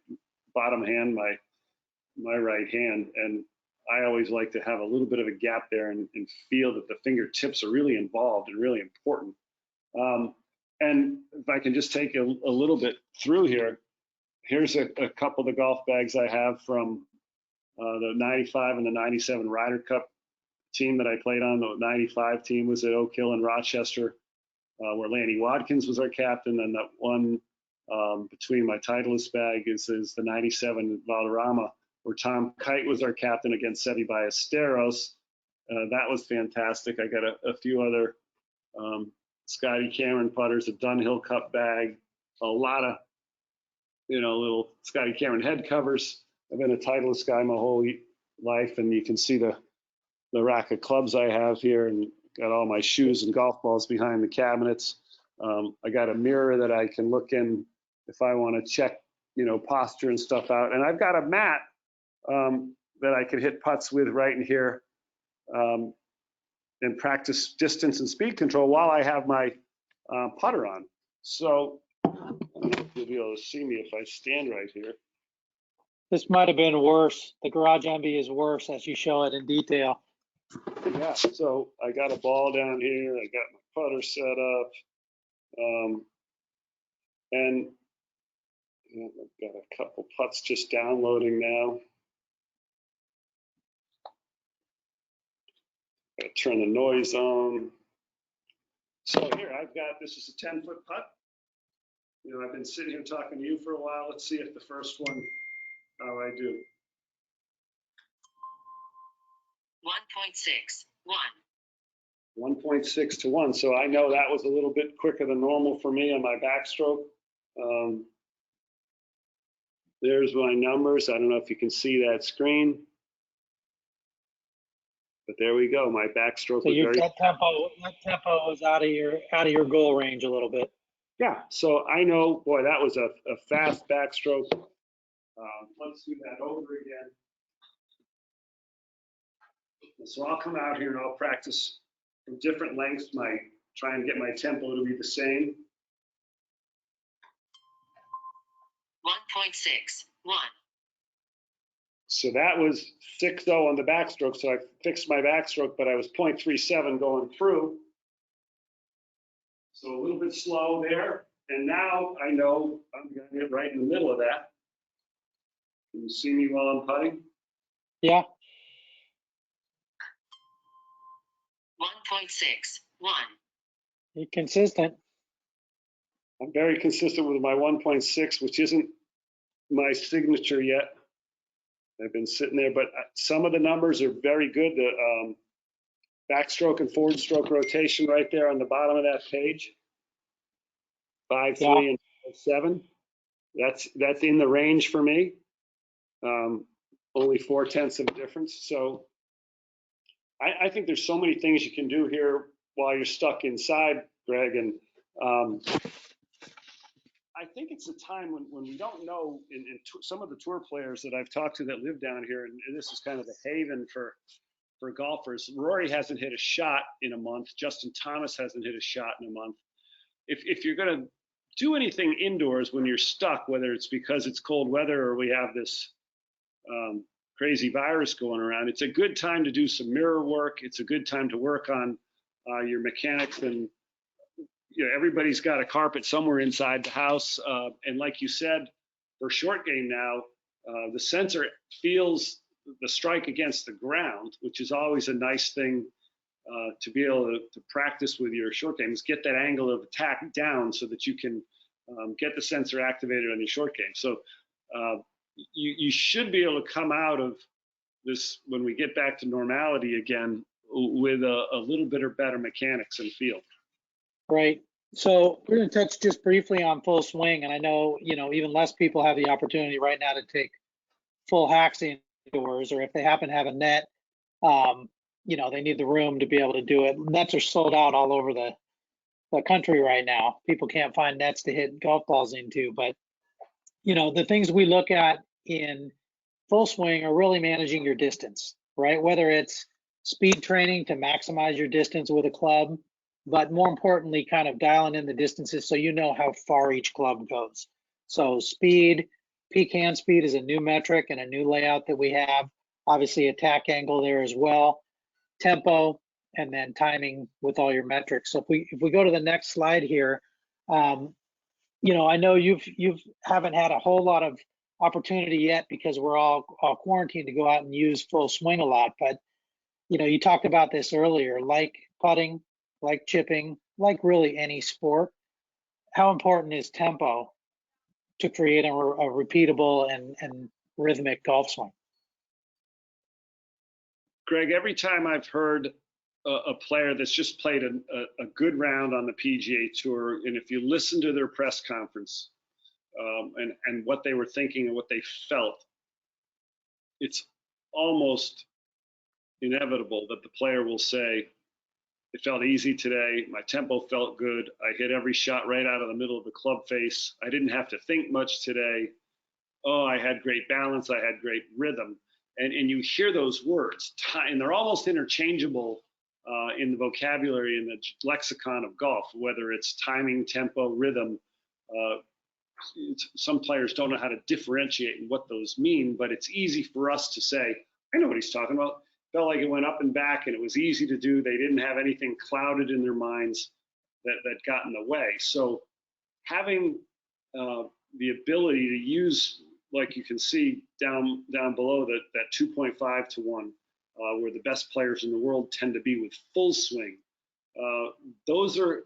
bottom hand, my right hand. And I always like to have a little bit of a gap there and feel that the fingertips are really involved and really important. And if I can just take a little bit through here, here's a couple of the golf bags I have from the 95 and the 97 Ryder Cup team that I played on. The 95 team was at Oak Hill in Rochester, where Lanny Wadkins was our captain. And that one between my Titleist bag is the 97 Valderrama, where Tom Kite was our captain against Seve Ballesteros. That was fantastic. I got a few other Scotty Cameron putters, a Dunhill Cup bag, a lot of little Scotty Cameron head covers. I've been a Titleist guy my whole life, and you can see the rack of clubs I have here, and got all my shoes and golf balls behind the cabinets. I got a mirror that I can look in if I want to check, posture and stuff out. And I've got a mat that I could hit putts with right in here and practice distance and speed control while I have my putter on. So I don't know if you'll be able to see me if I stand right here. This might have been worse. The garage envy is worse as you show it in detail. Yeah, so I got a ball down here. I got my putter set up. And I've got a couple putts just downloading now. Gotta turn the noise on. So here I've got, this is a 10-foot putt. I've been sitting here talking to you for a while. Let's see if the first one, how I do. 1.6 1.6 to 1. So I know that was a little bit quicker than normal for me on my backstroke. There's my numbers. I don't know if you can see that screen, but there we go. My backstroke So was very. That tempo was out of your goal range a little bit. Yeah. So I know, boy, that was a fast backstroke. Let's do that over again. So I'll come out here and I'll practice from different lengths, try and get my tempo to be the same. 1.61. So that was 6.0 on the backstroke. So I fixed my backstroke, but I was 0.37 going through. So a little bit slow there. And now I know I'm going to get right in the middle of that. Can you see me while I'm putting? Yeah. 1.61. You're consistent. I'm very consistent with my 1.6, which isn't my signature yet. I've been sitting there, but some of the numbers are very good. The backstroke and forward stroke rotation right there on the bottom of that page, 5.3 and 7. That's in the range for me. Only 0.4 of a difference. So I think there's so many things you can do here while you're stuck inside, Greg. And I think it's a time when we don't know, some of the tour players that I've talked to that live down here, and this is kind of the haven for golfers. Rory hasn't hit a shot in a month. Justin Thomas hasn't hit a shot in a month. If you're going to do anything indoors when you're stuck, whether it's because it's cold weather or we have this crazy virus going around, it's a good time to do some mirror work. It's a good time to work on your mechanics. And everybody's got a carpet somewhere inside the house. And like you said, for short game now, the sensor feels the strike against the ground, which is always a nice thing to be able to practice with your short game, is get that angle of attack down so that you can get the sensor activated on your short game. So you should be able to come out of this when we get back to normality again with a little bit or better mechanics and feel. Right. So we're going to touch just briefly on full swing. And I know, even less people have the opportunity right now to take full hacks indoors, or if they happen to have a net, they need the room to be able to do it. Nets are sold out all over the country right now. People can't find nets to hit golf balls into, but the things we look at in full swing are really managing your distance, right? Whether it's speed training to maximize your distance with a club, but more importantly, kind of dialing in the distances so you know how far each club goes. So speed, peak hand speed is a new metric and a new layout that we have. Obviously, attack angle there as well, tempo, and then timing with all your metrics. So if we go to the next slide here, I know you haven't had a whole lot of opportunity yet because we're all quarantined to go out and use full swing a lot. But, you talked about this earlier, like putting, like chipping, like really any sport. How important is tempo to create a repeatable and rhythmic golf swing? Greg, every time I've heard a player that's just played a good round on the PGA Tour, and if you listen to their press conference and what they were thinking and what they felt, it's almost inevitable that the player will say, it felt easy today. My tempo felt good. I hit every shot right out of the middle of the club face. I didn't have to think much today. Oh, I had great balance. I had great rhythm. And you hear those words, and they're almost interchangeable in the vocabulary, in the lexicon of golf, whether it's timing, tempo, rhythm. Some players don't know how to differentiate what those mean, but it's easy for us to say, I know what he's talking about. Felt like it went up and back and it was easy to do. They didn't have anything clouded in their minds that got in the way. So having the ability to use, like you can see down below that 2.5 to 1, where the best players in the world tend to be with full swing. Those are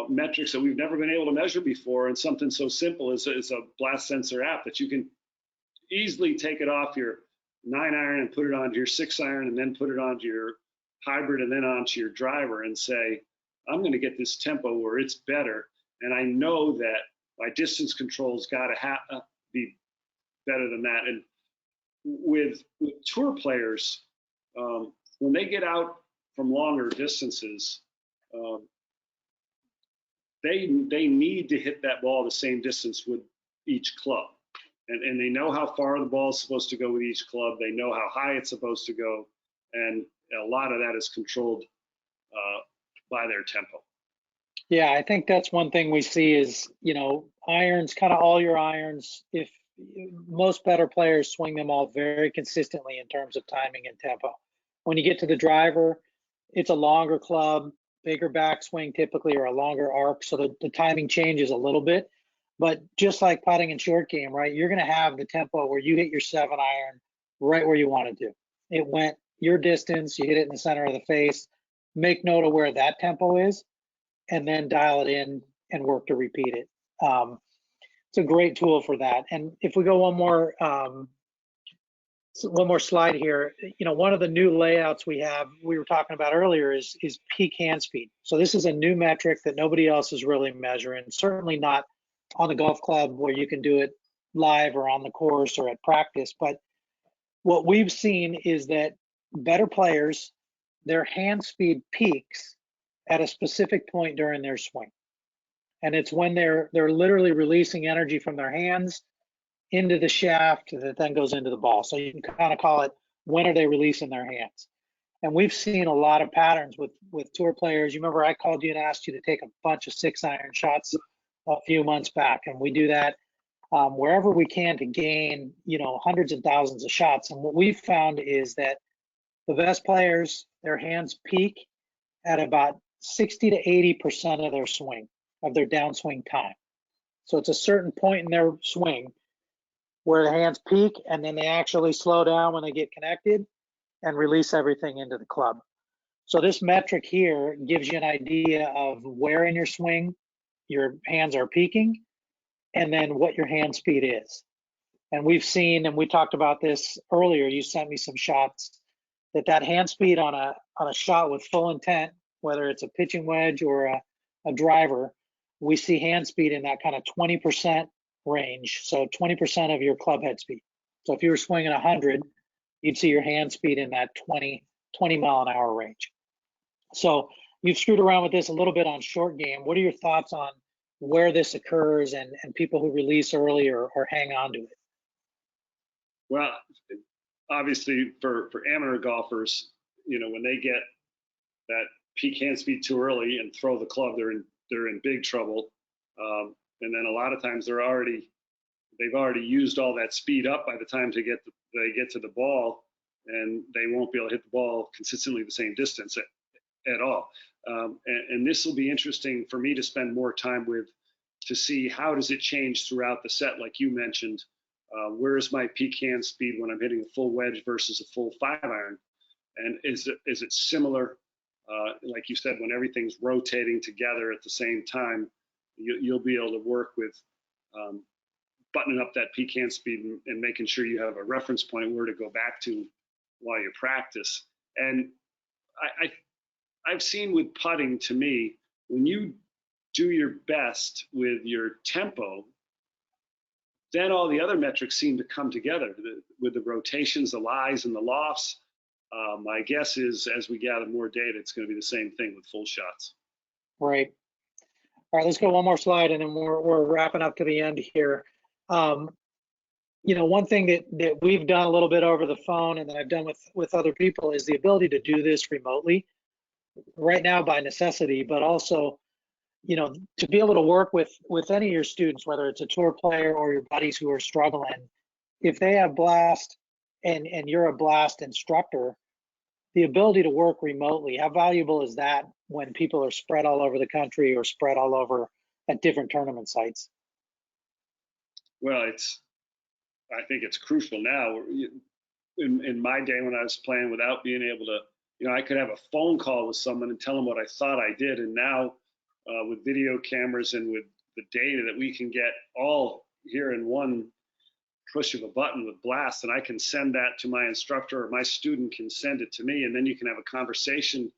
metrics that we've never been able to measure before, and something so simple as a blast sensor app that you can easily take it off your 9-iron and put it onto your 6-iron and then put it onto your hybrid and then onto your driver and say, I'm going to get this tempo where it's better. And I know that my distance control's got to be better than that. And with tour players, when they get out from longer distances, they need to hit that ball the same distance with each club. and they know how far the ball is supposed to go with each club. They know how high it's supposed to go, and a lot of that is controlled by their tempo. Yeah, I think that's one thing we see is, irons, kind of all your irons. If most better players swing them all very consistently in terms of timing and tempo. When you get to the driver, it's a longer club, bigger backswing typically, or a longer arc, so the timing changes a little bit. But just like putting in short game, right, you're going to have the tempo where you hit your 7-iron right where you want to do. It went your distance, you hit it in the center of the face. Make note of where that tempo is, and then dial it in and work to repeat it. It's a great tool for that. And if we go one more slide here, one of the new layouts we were talking about earlier is peak hand speed. So this is a new metric that nobody else is really measuring, certainly not on the golf club where you can do it live or on the course or at practice. But what we've seen is that better players, their hand speed peaks at a specific point during their swing. And it's when they're literally releasing energy from their hands into the shaft that then goes into the ball. So you can kind of call it, when are they releasing their hands? And we've seen a lot of patterns with tour players. You remember I called you and asked you to take a bunch of 6-iron shots a few months back, and we do that wherever we can to gain, hundreds and thousands of shots. And what we've found is that the best players, their hands peak at about 60 to 80% of their swing, of their downswing time. So it's a certain point in their swing where the hands peak, and then they actually slow down when they get connected and release everything into the club. So this metric here gives you an idea of where in your swing your hands are peaking, and then what your hand speed is. And we've seen, and we talked about this earlier, you sent me some shots, that hand speed on a shot with full intent, whether it's a pitching wedge or a driver, we see hand speed in that kind of 20% range. So 20% of your club head speed. So if you were swinging 100, you'd see your hand speed in that 20 mile an hour range. So you've screwed around with this a little bit on short game. What are your thoughts on where this occurs and people who release early or hang on to it? Well, obviously for amateur golfers, when they get that peak hand speed too early and throw the club, they're in big trouble. And then a lot of times they've already used all that speed up by the time they get to the ball, and they won't be able to hit the ball consistently the same distance at all. And this will be interesting for me to spend more time with, to see how does it change throughout the set, like you mentioned. Where is my peak hand speed when I'm hitting a full wedge versus a full 5-iron? And is it similar? Like you said, when everything's rotating together at the same time, you'll be able to work with buttoning up that peak hand speed and making sure you have a reference point where to go back to while you practice. And I've seen with putting, to me, when you do your best with your tempo, then all the other metrics seem to come together with the rotations, the lies, and the lofts. My guess is, as we gather more data, it's going to be the same thing with full shots. Right. All right, let's go one more slide, and then we're wrapping up to the end here. One thing that we've done a little bit over the phone, and that I've done with other people, is the ability to do this remotely, right now by necessity, but also, to be able to work with any of your students, whether it's a tour player or your buddies who are struggling. If they have blast and you're a blast instructor, the ability to work remotely, how valuable is that when people are spread all over the country or spread all over at different tournament sites? Well, I think it's crucial now. In my day when I was playing, without being able to, I could have a phone call with someone and tell them what I thought I did. And now with video cameras and with the data that we can get all here in one push of a button with blast, and I can send that to my instructor, or my student can send it to me, and then you can have a conversation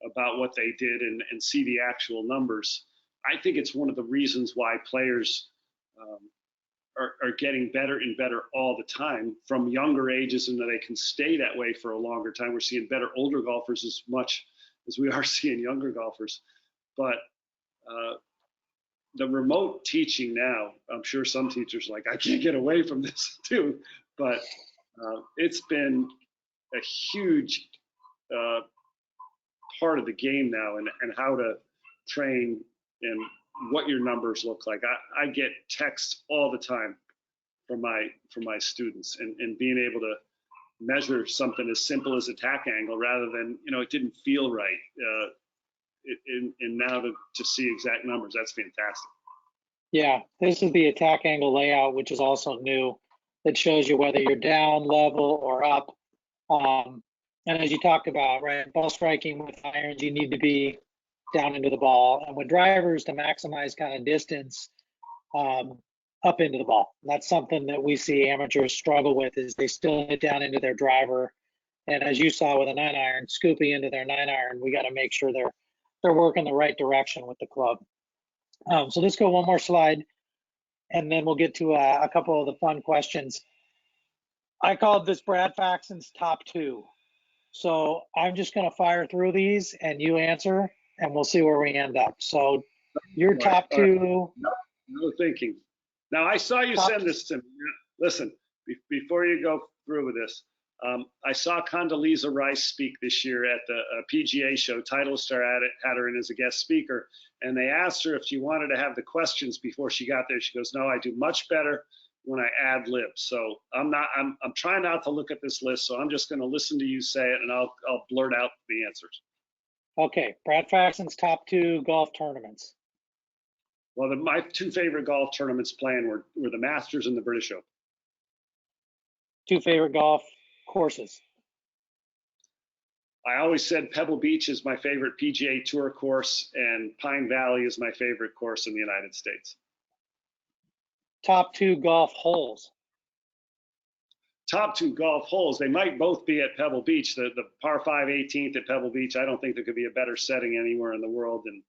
about what they did and see the actual numbers. I think it's one of the reasons why players are getting better and better all the time from younger ages, and that they can stay that way for a longer time. We're seeing better older golfers as much as we are seeing younger golfers. But the remote teaching now, I'm sure some teachers are like, I can't get away from this too, but it's been a huge uh, part of the game now, and how to train and what your numbers look like. I get texts all the time from my students, and being able to measure something as simple as attack angle rather than, it didn't feel right. And now to see exact numbers, that's fantastic. Yeah, this is the attack angle layout, which is also new. That shows you whether you're down, level, or up. And as you talked about, right, ball striking with irons, you need to be down into the ball, and with drivers to maximize kind of distance, up into the ball. That's something that we see amateurs struggle with, is they still hit down into their driver. And as you saw with a 9-iron, scooping into their 9-iron, we got to make sure they're working the right direction with the club. So let's go one more slide, and then we'll get to a couple of the fun questions. I called this Brad Faxon's top 2. So I'm just going to fire through these and you answer, and we'll see where we end up. So your top 2. No thinking. Now, I saw you send this to me. Listen, before you go through with this, I saw Condoleezza Rice speak this year at the PGA show. Titleistar had her in as a guest speaker, and they asked her if she wanted to have the questions before she got there. She goes, "No, I do much better when I ad lib." So I'm trying not to look at this list. So I'm just going to listen to you say it, and I'll blurt out the answers. Okay, Brad Faxon's top 2 golf tournaments. Well, my 2 favorite golf tournaments playing were the Masters and the British Open. 2 favorite golf courses. I always said Pebble Beach is my favorite PGA Tour course, and Pine Valley is my favorite course in the United States. Top 2 golf holes. Top 2 golf holes. They might both be at Pebble Beach. The par 5 18th at Pebble Beach. I don't think there could be a better setting anywhere in the world. And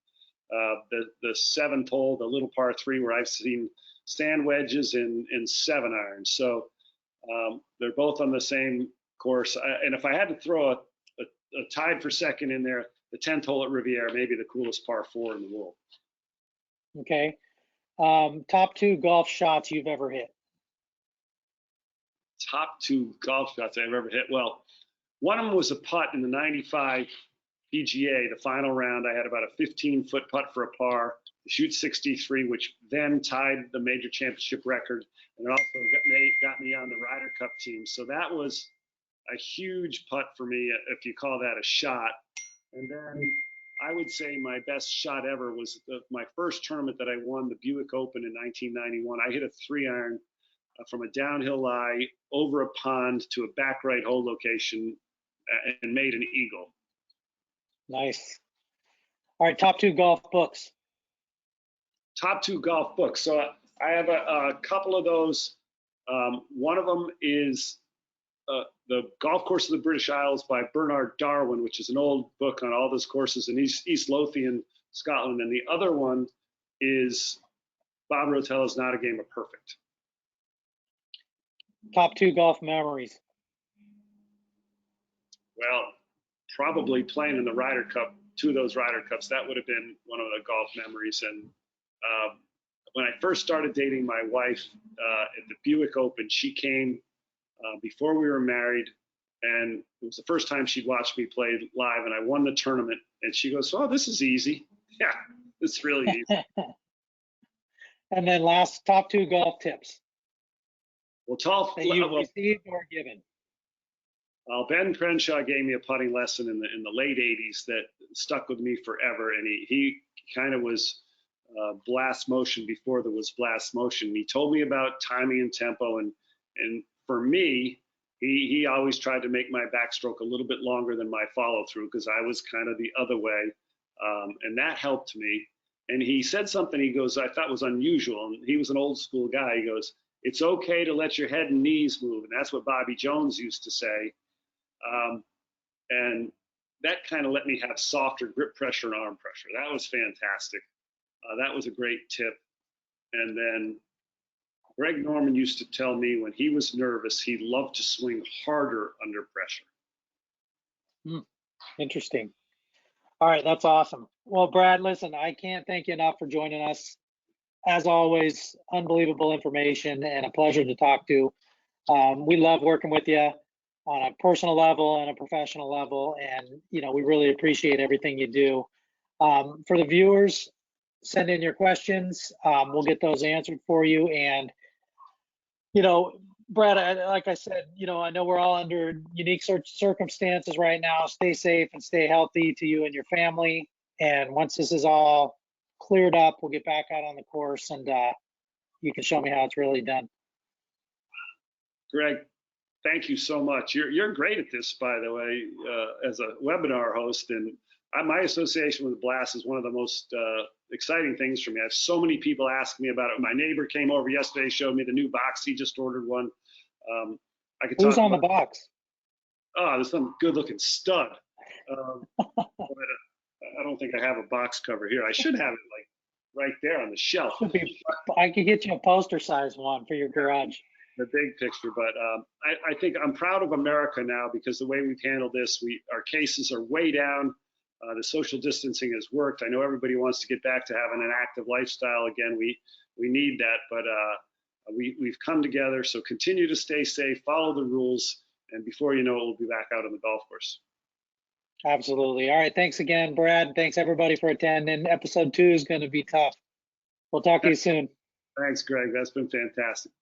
the 7th hole, the little par 3, where I've seen sand wedges and 7-irons. So they're both on the same course. And if I had to throw a tied for second in there, the 10th hole at Riviera, maybe the coolest par 4 in the world. Okay. Top 2 golf shots you've ever hit. Top 2 golf shots I've ever hit. Well, one of them was a putt in the 95 PGA, the final round. I had about a 15-foot putt for a par, shoot 63, which then tied the major championship record, and it also got me on the Ryder Cup team. So that was a huge putt for me, if you call that a shot. And then I would say my best shot ever was my first tournament that I won, the Buick Open in 1991. I hit a 3-iron from a downhill lie over a pond to a back right hole location and made an eagle. Nice. All right, top 2 golf books. Top 2 golf books. So I have a couple of those. One of them is The Golf Course of the British Isles by Bernard Darwin, which is an old book on all those courses in East Lothian, Scotland. And the other one is Bob Rotella's Not a Game of Perfect. Top 2 golf memories. Well, probably playing in the Ryder Cup, 2 of those Ryder Cups. That would have been one of the golf memories. And when I first started dating my wife at the Buick Open, she came before we were married, and it was the first time she'd watched me play live, and I won the tournament. And she goes, "Oh, this is easy." Yeah, it's really easy. And then last, top 2 golf tips. Well, that you've received or given. Ben Crenshaw gave me a putting lesson in the late 80s that stuck with me forever. And he kind of was blast motion before there was blast motion. He told me about timing and tempo. And for me, he always tried to make my backstroke a little bit longer than my follow through, because I was kind of the other way. And that helped me. And he said something, he goes, I thought was unusual. And he was an old school guy. He goes, "It's okay to let your head and knees move." And that's what Bobby Jones used to say. And that kind of let me have softer grip pressure and arm pressure. That was fantastic. That was a great tip. And then Greg Norman used to tell me when he was nervous, he loved to swing harder under pressure. Interesting. All right, that's awesome. Well, Brad, listen, I can't thank you enough for joining us. as always, unbelievable information and a pleasure to talk to. We love working with you on a personal level and a professional level, and we really appreciate everything you do. For the viewers, send in your questions. We'll get those answered for you. And Brad, like I said, I know we're all under unique circumstances right now. Stay safe and stay healthy to you and your family. And once this is all cleared up, we'll get back out on the course, and you can show me how it's really done. Greg, thank you so much. You're great at this, by the way, as a webinar host. And my association with Blast is one of the most exciting things for me. I have so many people asking me about it. My neighbor came over yesterday, showed me the new box. He just ordered one. I could Who's talk on about, the box? Oh, there's some good-looking stud. But I don't think I have a box cover here. I should have it like right there on the shelf. I could get you a poster size one for your garage. The big picture, but I think I'm proud of America now because the way we've handled this, our cases are way down. The social distancing has worked. I know everybody wants to get back to having an active lifestyle again. We need that, but we've come together. So continue to stay safe, follow the rules, and before you know it, we'll be back out on the golf course. Absolutely. All right. Thanks again, Brad. Thanks everybody for attending. Episode 2 is going to be tough. We'll talk to you soon. Thanks, Greg. That's been fantastic.